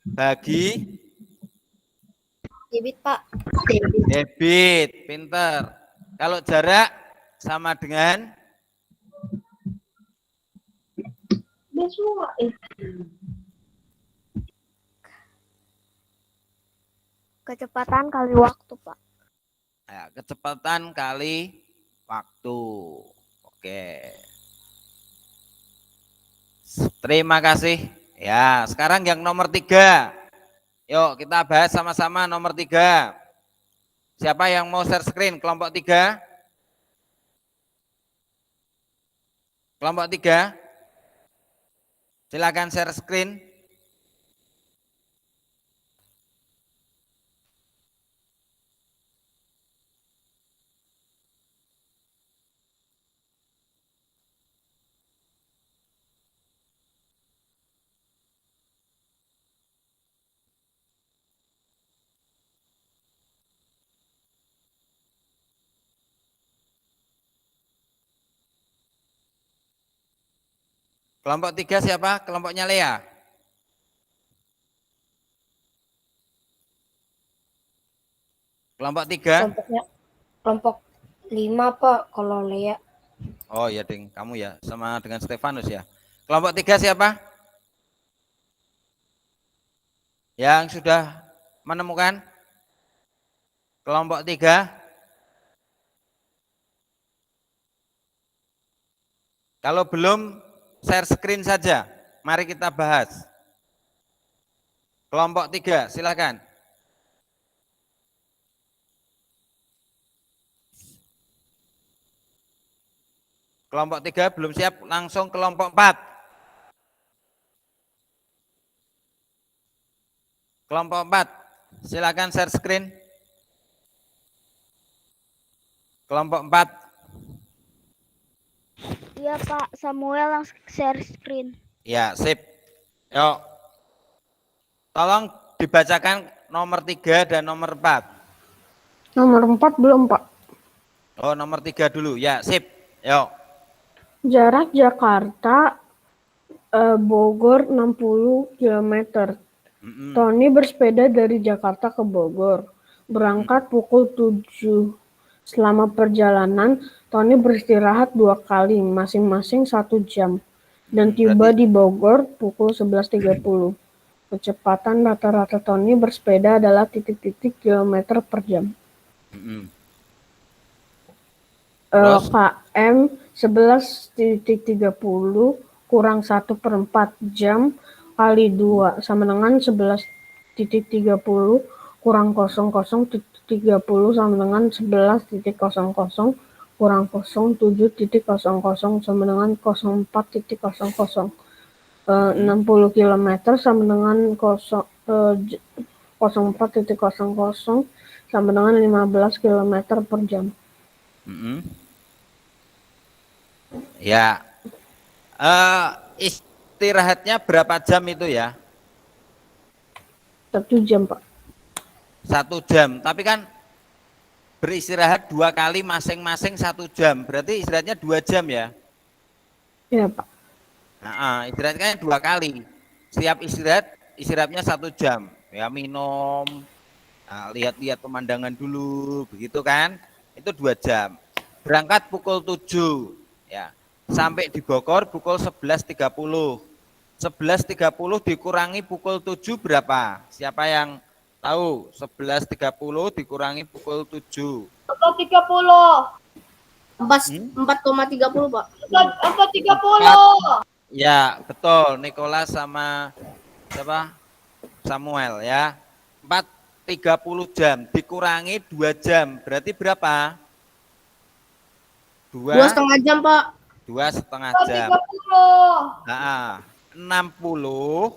bagi Debit, Pak. debit. Pinter. Kalau jarak sama dengan Kecepatan kali waktu, Pak. ya, kecepatan kali waktu. Oke. Terima kasih. Ya, sekarang yang nomor 3. Yuk kita bahas sama-sama nomor 3. Siapa yang mau share screen? Kelompok 3. Kelompok 3. Silakan share screen. Kelompok 3 siapa? Kelompoknya Lea. Kelompok 3. Kelompok 5, Pak, kalau Lea. Oh ya, Ding, kamu ya, sama dengan Stefanus ya. Kelompok 3 siapa? Yang sudah menemukan? Kelompok 3. Kalau belum, share screen saja. Mari kita bahas. Kelompok 3, silakan. Kelompok 3 belum siap, langsung kelompok 4. Kelompok 4, silakan share screen. Kelompok 4. Iya, Pak. Samuel yang share screen. Ya, sip. Yuk. Tolong dibacakan nomor 3 dan nomor 4. Nomor 4 belum, Pak. Oh, nomor 3 dulu. Ya, sip. Yuk. Jarak Jakarta Bogor 60 km. Tony bersepeda dari Jakarta ke Bogor. Berangkat pukul 7. Selama perjalanan, Tony beristirahat 2 kali, masing-masing 1 jam. Dan tiba di Bogor pukul 11.30. Kecepatan rata-rata Tony bersepeda adalah titik-titik kilometer per jam. KM 11.30 kurang 1/4 jam kali 2 sama dengan 11.30 kurang 00.30 sama dengan 11.00 kurang 07.00 sama dengan 04.00. 60 km sama dengan 04.00 sama dengan 15 km per jam. Ya. Istirahatnya berapa jam itu ya? 1 jam, Pak. 1 jam. Tapi kan beristirahat 2 kali masing-masing 1 jam. Berarti istirahatnya 2 jam ya? Iya, Pak. Nah, istirahatnya 2 kali. Setiap istirahatnya 1 jam. Ya minum, lihat-lihat pemandangan dulu, begitu kan? Itu 2 jam. Berangkat pukul 7, ya. Sampai di Bogor pukul 11.30. 11.30 dikurangi pukul 7 berapa? Siapa yang tahu? 11.30 dikurangi pukul 7. 4.30. 4,30 Pak. 4.30. Ya, betul. Nicholas sama siapa? Samuel ya. 4.30 jam dikurangi 2 jam. Berarti berapa? 2,5 jam, Pak. 2,5 jam. 4.30. Nah, 60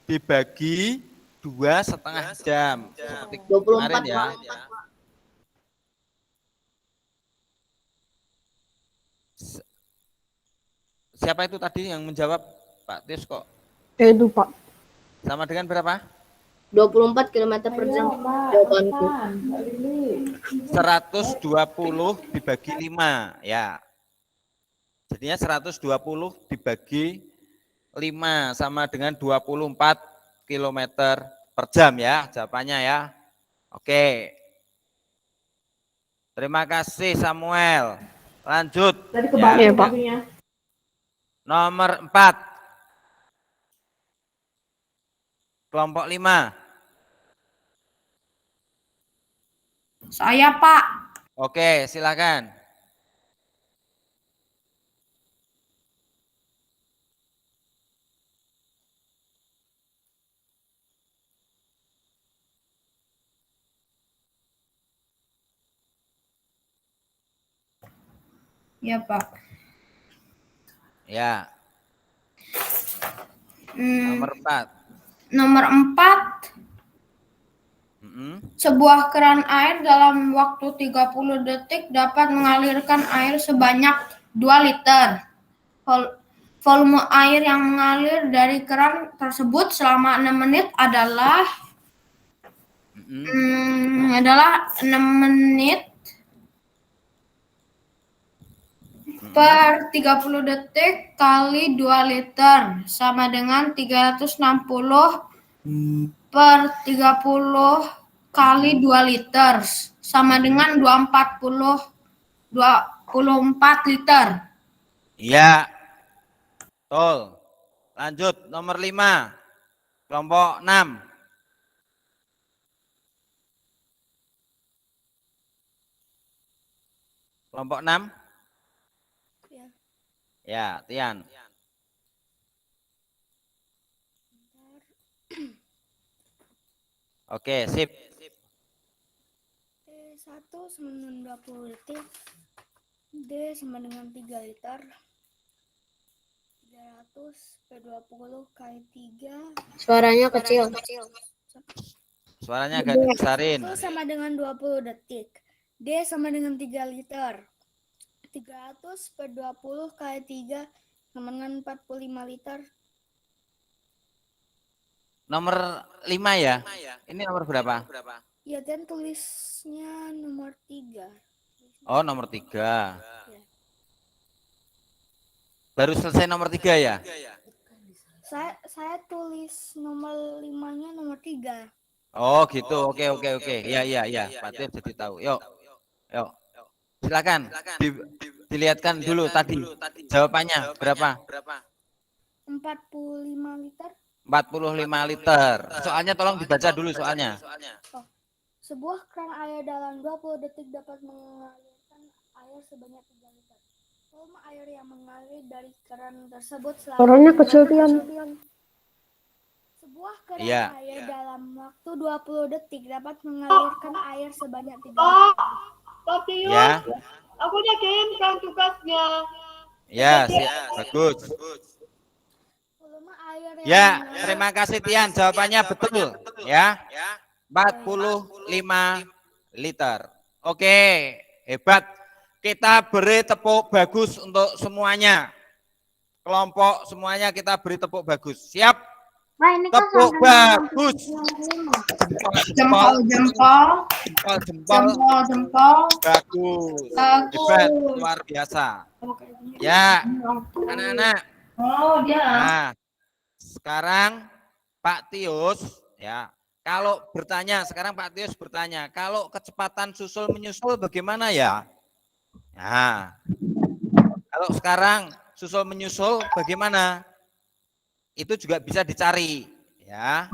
dibagi 2,5 jam. Seperti 24 kemarin ya. Siapa itu tadi yang menjawab? Pak Tius kok? Itu, Pak. Sama dengan berapa? 24 km per jam. Jawabanku. 120 dibagi 5 ya. Jadinya 120 dibagi 5 sama dengan 24 km per jam ya jawabannya ya. Oke. Terima kasih Samuel. Lanjut. Tadi kebalik ya, Pak. Nomor 4. Kelompok 5. Saya, Pak. Oke, silakan. Ya, Pak. Ya. Nomor 4. Nomor 4. Sebuah keran air dalam waktu 30 detik dapat mengalirkan air sebanyak 2 liter. Volume air yang mengalir dari keran tersebut selama 6 menit adalah 6 menit per 30 detik kali 2 liter sama dengan 360 per 30 kali 2 liter sama dengan 24 liter. Iya. Betul. Lanjut nomor 5. Kelompok 6. Kelompok 6. Ya, Tian. Oke, sip. T1 sama dengan 20 detik. D sama dengan 3 liter. 300 per 20 kali 3. Suaranya kecil. Suaranya agak dibesarin. 1 sama dengan 20 detik. D sama dengan 3 liter. 300 per 20 kali 3 sama dengan 45 liter. Nomor 5 ya? Ini nomor berapa? Ya, dan tulisnya nomor 3. Oh, nomor 3. Baru selesai nomor 3 ya? Saya tulis nomor 5-nya nomor 3. Oh, gitu. Oke. Ya. Pak Tir jadi tahu. Yuk. Silakan. Dilihatkan dulu tadi. Jawabannya berapa? 45 liter. 45 liter. Soalnya tolong dibaca dulu soalnya. Sebuah keran air dalam 20 detik dapat mengalirkan air sebanyak 3 liter. Volume air yang mengalir dari keran tersebut selama Suaranya kecil, Tian. Sebuah keran air dalam waktu 20 detik dapat mengalirkan air sebanyak 3 liter. Tapi aku udah kirimkan tugasnya. Ya, siap. Bagus. Volume air yang Ya, mengalir. terima kasih Tian. Jawabannya betul. Ya, 45 liter. Oke, hebat. Kita beri tepuk bagus untuk semuanya. Kelompok semuanya kita beri tepuk bagus. Siap? Pak, ini kan Tepuk sampai bagus. Jempol, jempol, Jempol. jempol, jempol. Bagus. Bagus. Hebat, luar biasa. Ya, anak-anak. Oh, dia. Nah, sekarang Pak Tius, ya, kalau bertanya, sekarang Pak Tius bertanya, kalau kecepatan susul menyusul bagaimana ya? Nah, kalau sekarang susul menyusul bagaimana? Itu juga bisa dicari, ya,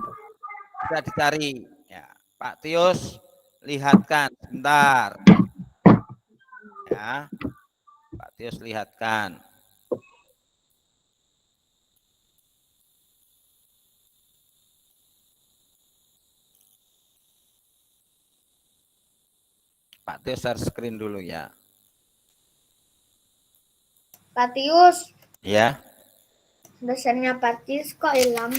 bisa dicari. Ya, Pak Tius lihatkan sebentar, ya, Pak Tius lihatkan. Pak Tius share screen dulu ya. Pak Tius, Ya, dosennya Pak Tius kok hilang?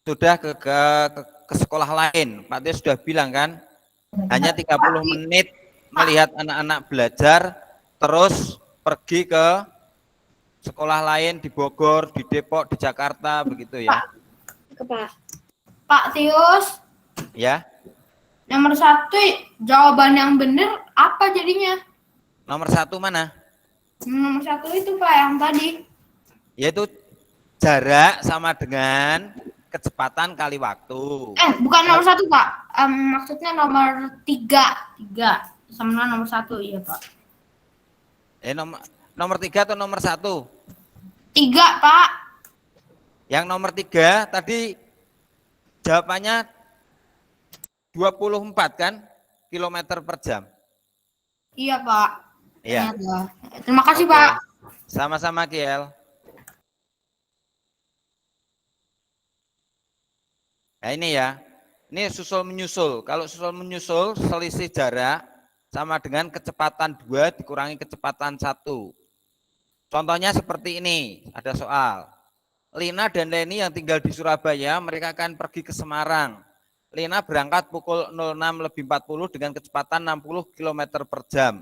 sudah ke sekolah lain. Pak Tius sudah bilang kan, hanya 30 menit melihat anak-anak belajar, terus pergi ke sekolah lain di Bogor, di Depok, di Jakarta, begitu ya. Pak Tius, Ya, nomor 1 jawaban yang benar apa jadinya? nomor 1 mana? Nomor 1 itu Pak yang tadi. Yaitu jarak sama dengan kecepatan kali waktu. Bukan nomor 1 Pak. Maksudnya nomor 3. 3 sama nomor 1, iya Pak. Nomor 3 atau nomor 1? 3 Pak. Yang nomor 3 tadi jawabannya 24 kan? Kilometer per jam. Iya Pak. Iya. Terima kasih Oke. Pak. Sama-sama Kiel. Nah ini ya, ini susul menyusul. Kalau susul menyusul selisih jarak sama dengan kecepatan 2 dikurangi kecepatan 1. Contohnya seperti ini, ada soal. Lina dan Leni yang tinggal di Surabaya, mereka akan pergi ke Semarang. Lina berangkat pukul 06.40 dengan kecepatan 60 km per jam.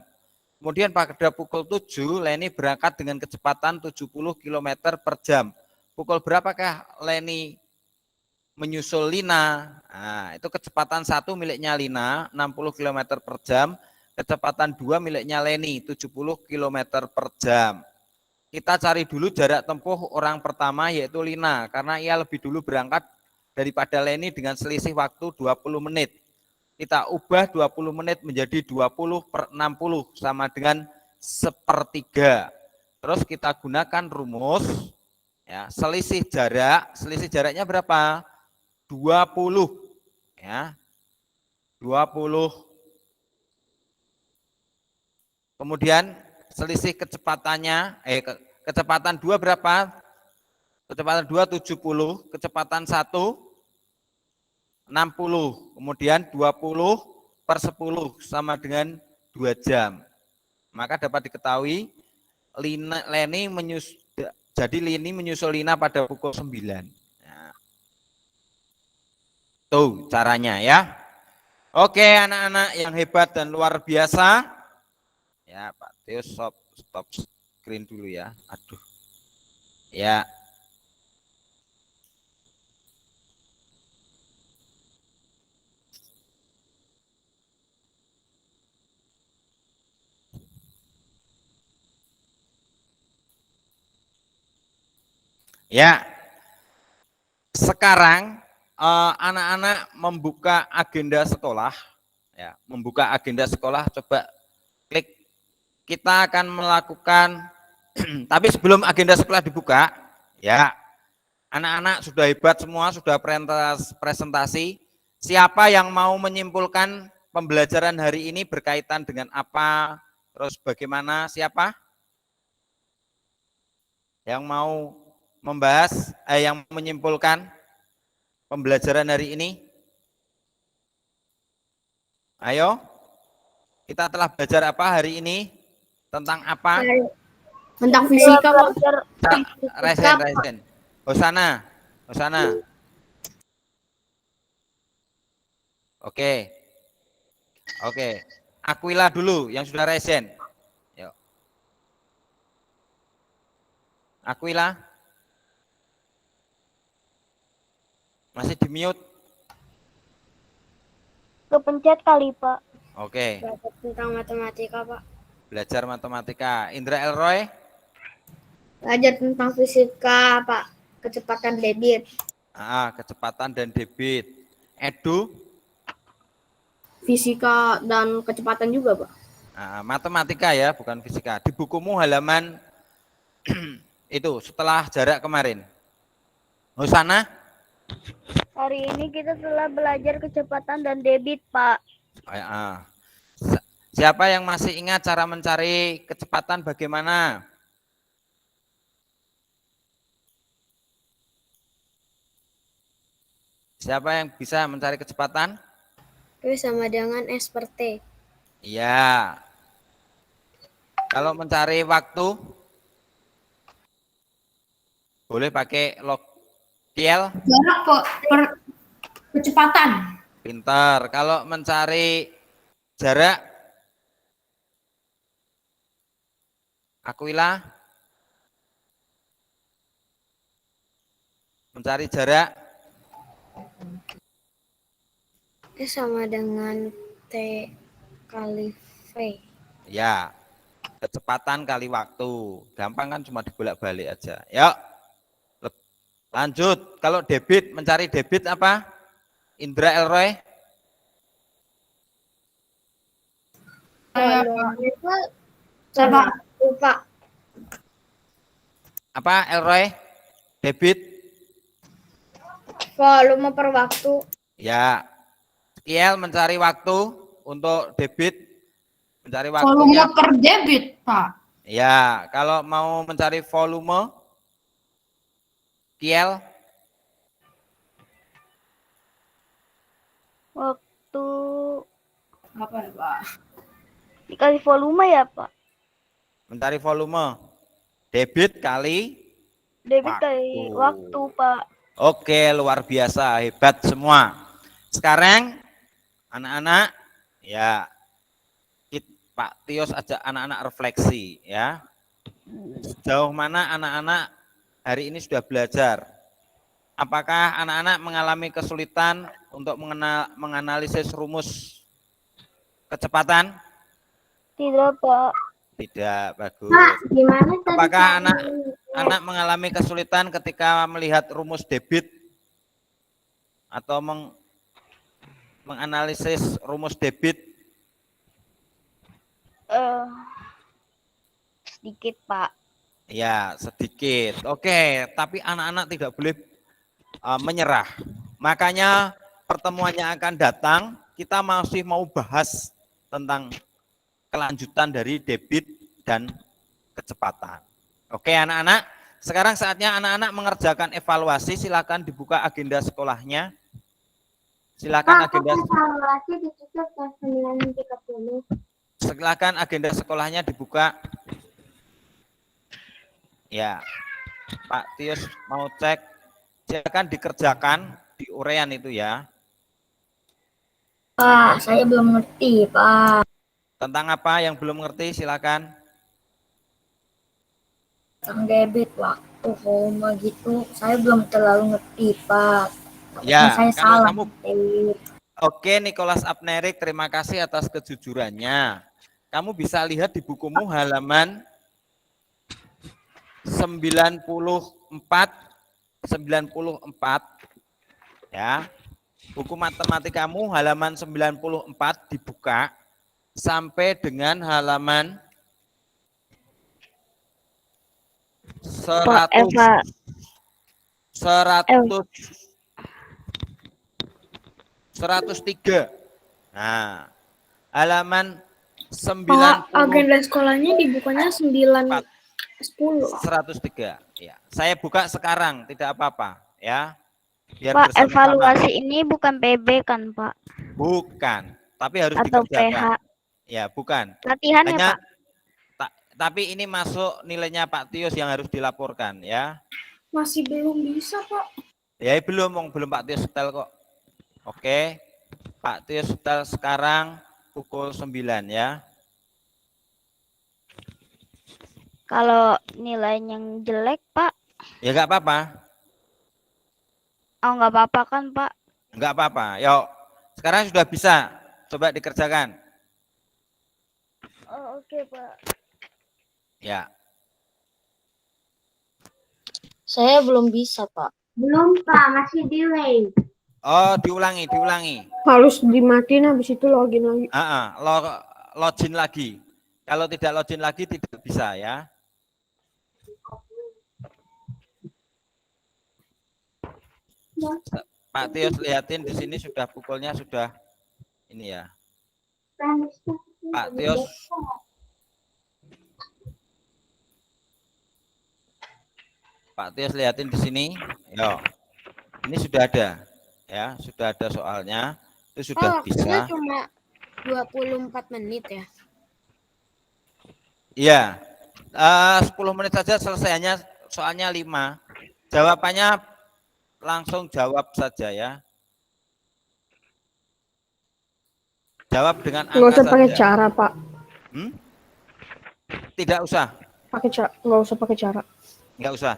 Kemudian pada pukul 7, Leni berangkat dengan kecepatan 70 km per jam. Pukul berapakah Leni menyusul Lina? Nah, itu kecepatan 1 miliknya Lina, 60 km per jam. Kecepatan 2 miliknya Leni, 70 km per jam. Kita cari dulu jarak tempuh orang pertama yaitu Lina, karena ia lebih dulu berangkat daripada Leni dengan selisih waktu 20 menit. Kita ubah 20 menit menjadi 20/60 sama dengan 1/3. Terus kita gunakan rumus ya, selisih jaraknya berapa? 20 ya. 20. Kemudian selisih kecepatannya kecepatan 2 berapa? Kecepatan 2 70, kecepatan 1 60. Kemudian 20/10 sama dengan 2 jam. Maka dapat diketahui Leni menyusul Lina pada pukul 9. Nah, tuh caranya ya. Oke anak-anak yang hebat dan luar biasa. Ya Pak Tius stop screen dulu ya. Aduh. Ya. Ya, sekarang anak-anak membuka agenda sekolah, ya, membuka agenda sekolah. Coba klik. Kita akan melakukan, tapi sebelum agenda sekolah dibuka, ya, anak-anak sudah hebat semua, sudah presentasi. Siapa yang mau menyimpulkan pembelajaran hari ini berkaitan dengan apa? Terus bagaimana? Siapa? Yang mau membahas, yang menyimpulkan pembelajaran hari ini? Ayo, kita telah belajar apa hari ini? Tentang apa? Tentang fisika, Pak. Resen. Hosana. Hosana. Oke. Oke. Aquila dulu yang sudah resen. Yuk. Aquila. Masih di mute. Kepencet kali, Pak. Oke. Belajar tentang matematika, Pak. Belajar matematika. Indra Elroy. Belajar tentang fisika, Pak. Kecepatan debit. Kecepatan dan debit. Edu. Fisika dan kecepatan juga, Pak. Matematika ya, bukan fisika. Di bukumu halaman itu setelah jarak kemarin. Hosana. Hari ini kita telah belajar kecepatan dan debit, Pak. Siapa yang masih ingat cara mencari kecepatan bagaimana? Siapa yang bisa mencari kecepatan? V sama dengan S per T. Iya. Kalau mencari waktu, boleh pakai log kiel. Jarak per kecepatan. Pintar. Kalau mencari jarak, Aquila. Mencari jarak. S sama dengan T kali V. Ya, kecepatan kali waktu. Gampang kan, cuma dibolak-balik aja. Yuk, lanjut. Kalau debit, mencari debit apa? Indra Elroy. Pak. Apa Elroy? Debit? Volume per waktu. Ya. Kiel mencari waktu untuk debit. Mencari waktu. Volume per debit, Pak. Ya, kalau mau mencari volume, Kiel. Waktu Apa ya, Pak? dikali volume ya, Pak? Mencari volume. Debit kali Debit kali waktu, Pak. Oke, luar biasa, hebat semua. Sekarang anak-anak, ya, Pak Tios ajak anak-anak refleksi, ya. Sejauh mana anak-anak hari ini sudah belajar? Apakah anak-anak mengalami kesulitan untuk menganalisis rumus kecepatan? Tidak, Pak. Tidak, bagus. Pak, gimana tadi? Apakah anak mengalami kesulitan ketika melihat rumus debit atau menganalisis rumus debit? Sedikit, Pak. Ya, sedikit. Oke, tapi anak-anak tidak boleh menyerah. Makanya pertemuan yang akan datang, kita masih mau bahas tentang kelanjutan dari debit dan kecepatan. Oke anak-anak, sekarang saatnya anak-anak mengerjakan evaluasi. Silakan dibuka agenda sekolahnya. Silakan agenda evaluasi ditutup jam 9.30. Silakan agenda sekolahnya dibuka. Ya, Pak Tius mau cek. Silakan dikerjakan di urean itu ya. Pak, saya belum ngerti, Pak. Tentang apa yang belum ngerti, silakan. Tentang debit waktu volume gitu, saya belum terlalu ngerti, Pak. Ya, saya kalau salah. Oke, Nicholas Apnerik, terima kasih atas kejujurannya. Kamu bisa lihat di bukumu halaman 94 ya. Buku matematikamu halaman 94 dibuka sampai dengan halaman 103. Nah, halaman 90. Agenda sekolahnya dibukanya 9.10. 103. Ya, saya buka sekarang, tidak apa-apa, ya. Biar Pak, bersama-sama. evaluasi ini bukan PB kan, Pak? Bukan, tapi harus Atau dikerjakan. PH. Ya, bukan. Latihan Hanya, ya, Pak? tapi ini masuk nilainya Pak Tius yang harus dilaporkan, ya. Masih belum bisa, Pak. Ya belum Pak Tius setel kok. Oke. Pak Tius setel sekarang pukul 9 ya. Kalau nilainya yang jelek, Pak? Ya nggak apa-apa. Oh, nggak apa-apa kan, Pak? Nggak apa-apa. Yuk, sekarang sudah bisa. Coba dikerjakan. Oh, oke, Pak. Ya. Saya belum bisa, Pak. Belum, Pak. Masih delay. Oh, diulangi. Harus dimatiin habis itu login lagi. Login lagi. Kalau tidak login lagi tidak bisa ya. Pak Tius lihatin di sini sudah pukulnya sudah ini ya. Pak Tius. Pak Tius lihatin di sini. Yo. Ini sudah ada. Ya, sudah ada soalnya. Itu sudah bisa. Cuma 24 menit ya. Iya. 10 menit saja selesainya soalnya 5. Jawabannya langsung jawab saja ya. Jawab dengan angka Nggak usah pakai saja. cara, Pak. Tidak usah. Nggak usah pakai cara. Nggak usah.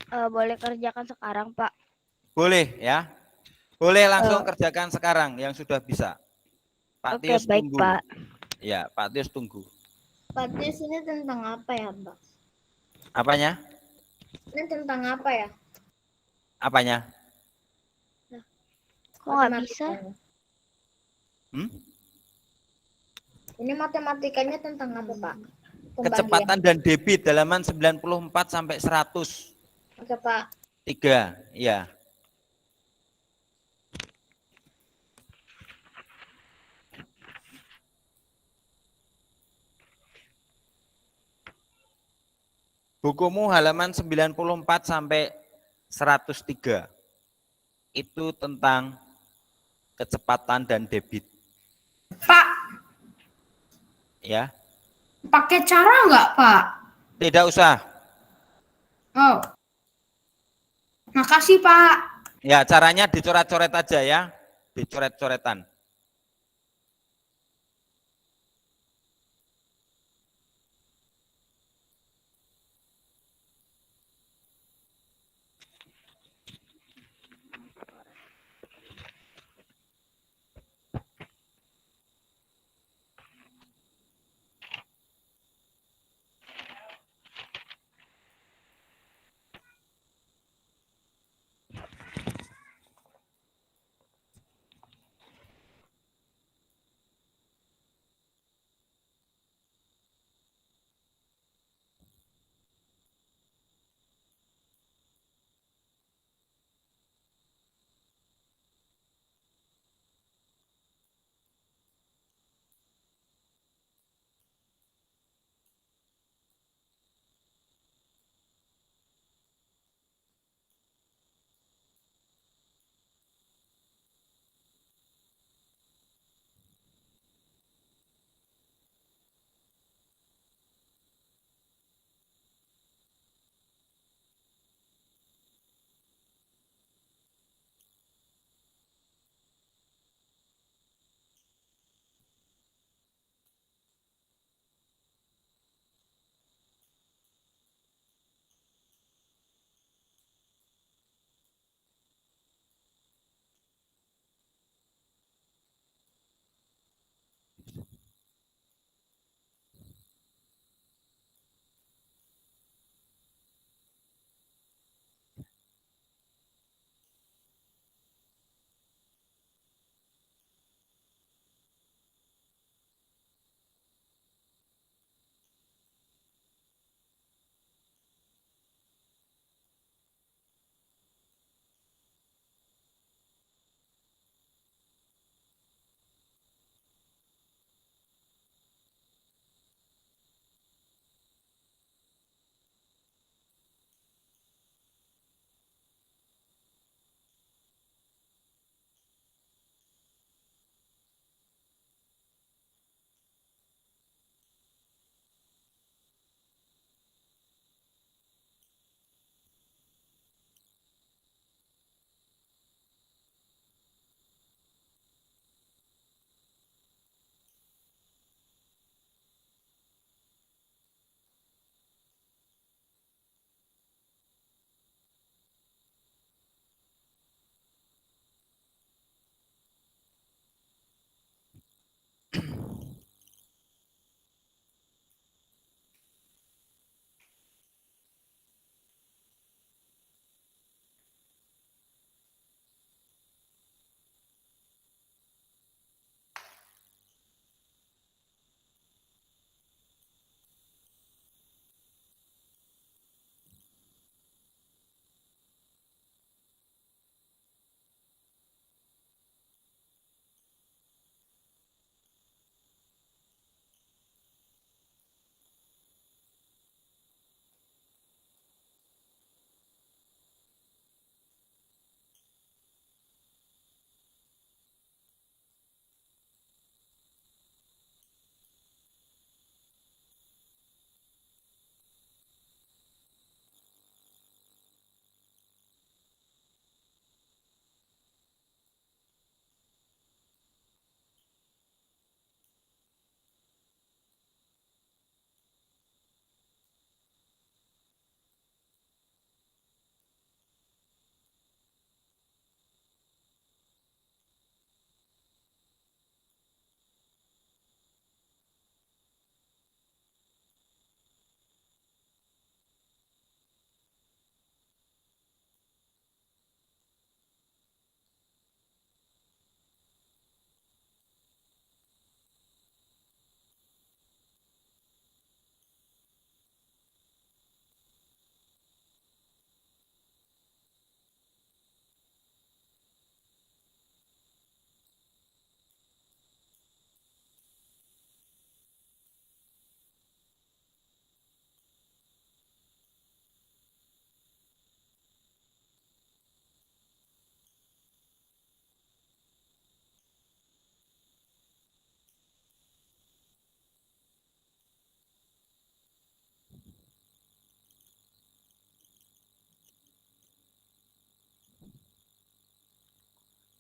Boleh kerjakan sekarang, Pak? Boleh ya. Boleh langsung kerjakan sekarang yang sudah bisa. Pak Oke, Tius baik, tunggu. Pak. Ya, Pak Tius tunggu. Pak Tius ini tentang apa ya, Pak? Apanya? Ini tentang apa ya? Apanya? Kok nggak bisa? Ini matematikanya tentang apa, Pak? Kecepatan dan debit halaman 94 sampai 100. Oke, Pak. 3, ya. Bukumu halaman 94 sampai 103. Itu tentang kecepatan dan debit. Pak, Ya. pakai cara nggak, Pak? Tidak usah. Oh. Makasih, Pak. Ya, caranya dicoret-coret aja ya. Dicoret-coretan.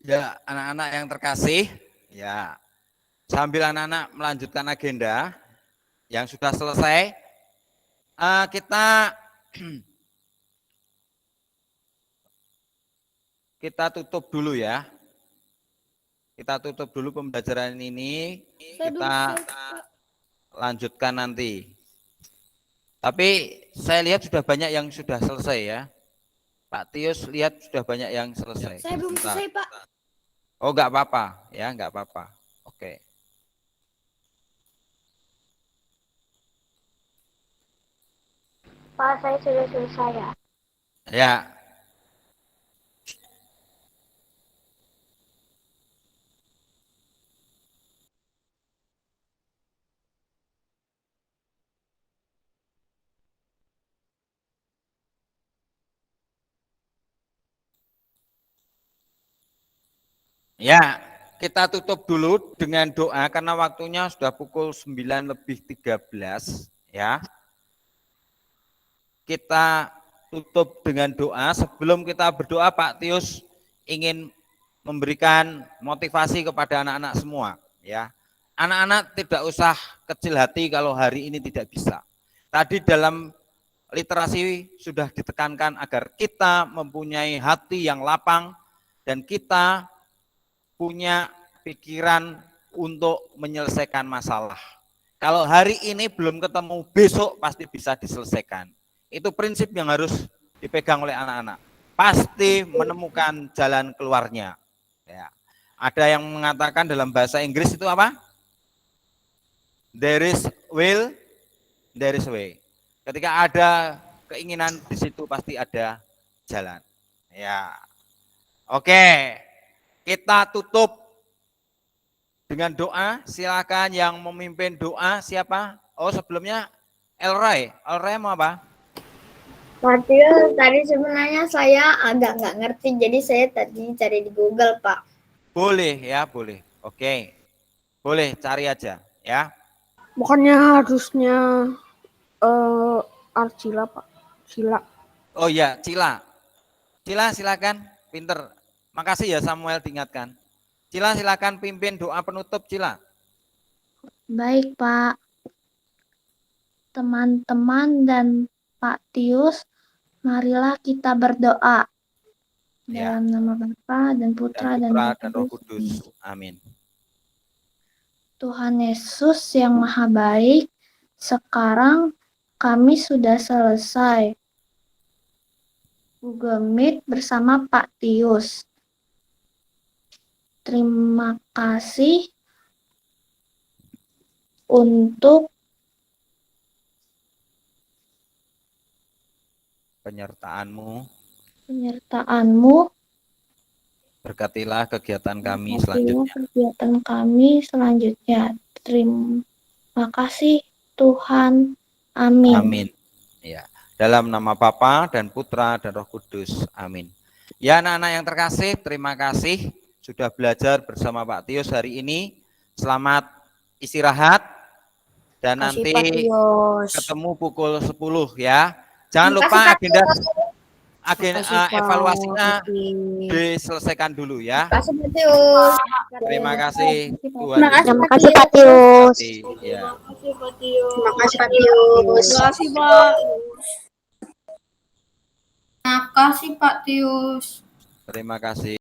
Ya, anak-anak yang terkasih, ya, sambil anak-anak melanjutkan agenda yang sudah selesai, kita tutup dulu ya. Kita tutup dulu pembelajaran ini, kita lanjutkan nanti. Tapi saya lihat sudah banyak yang sudah selesai ya. Pak Tius lihat sudah banyak yang selesai. Saya belum selesai, Pak. Oh, enggak apa-apa, ya, enggak apa-apa. Oke. Pak, saya sudah selesai ya. Ya. Ya, kita tutup dulu dengan doa karena waktunya sudah pukul 9:13 ya. Kita tutup dengan doa. Sebelum kita berdoa, Pak Tius ingin memberikan motivasi kepada anak-anak semua ya. Anak-anak tidak usah kecil hati kalau hari ini tidak bisa. Tadi dalam literasi sudah ditekankan agar kita mempunyai hati yang lapang dan kita punya pikiran untuk menyelesaikan masalah. Kalau hari ini belum ketemu, besok pasti bisa diselesaikan. Itu prinsip yang harus dipegang oleh anak-anak. Pasti menemukan jalan keluarnya. Ya. Ada yang mengatakan dalam bahasa Inggris itu apa? There is will, there is way. Ketika ada keinginan di situ pasti ada jalan. Ya. Oke. Kita tutup dengan doa. Silakan yang memimpin doa siapa? Oh, sebelumnya Elroy. Elroy mau apa? Pak Tius, tadi sebenarnya saya agak nggak ngerti, jadi saya tadi cari di Google, Pak. Boleh ya, boleh. Oke. Boleh, cari aja ya. Bukannya harusnya Arcila, Pak. Cila. Oh ya, Cila. Cila silakan, pinter. Makasih ya Samuel diingatkan. Cila silakan pimpin doa penutup, Cila. Baik, Pak. Teman-teman dan Pak Tius, marilah kita berdoa. Ya. Dalam nama Bapa dan Putra dan Roh Kudus. Amin. Tuhan Yesus yang Maha Baik, sekarang kami sudah selesai Google Meet bersama Pak Tius. Terima kasih untuk penyertaanmu. Berkatilah kegiatan kami selanjutnya. Terima kasih Tuhan. Amin. Amin. Ya. Dalam nama Bapa dan Putra dan Roh Kudus. Amin. Ya, anak-anak yang terkasih, terima kasih sudah belajar bersama Pak Tius hari ini. Selamat istirahat dan nanti ketemu pukul 10 ya. Jangan lupa agenda evaluasinya diselesaikan dulu ya. Terima kasih, Pak Tius. Terima kasih Tuhan. Terima kasih Pak Tius. Ya. Terima kasih Pak Tius. Terima kasih, Pak. Terima kasih, Pak Tius. Terima kasih.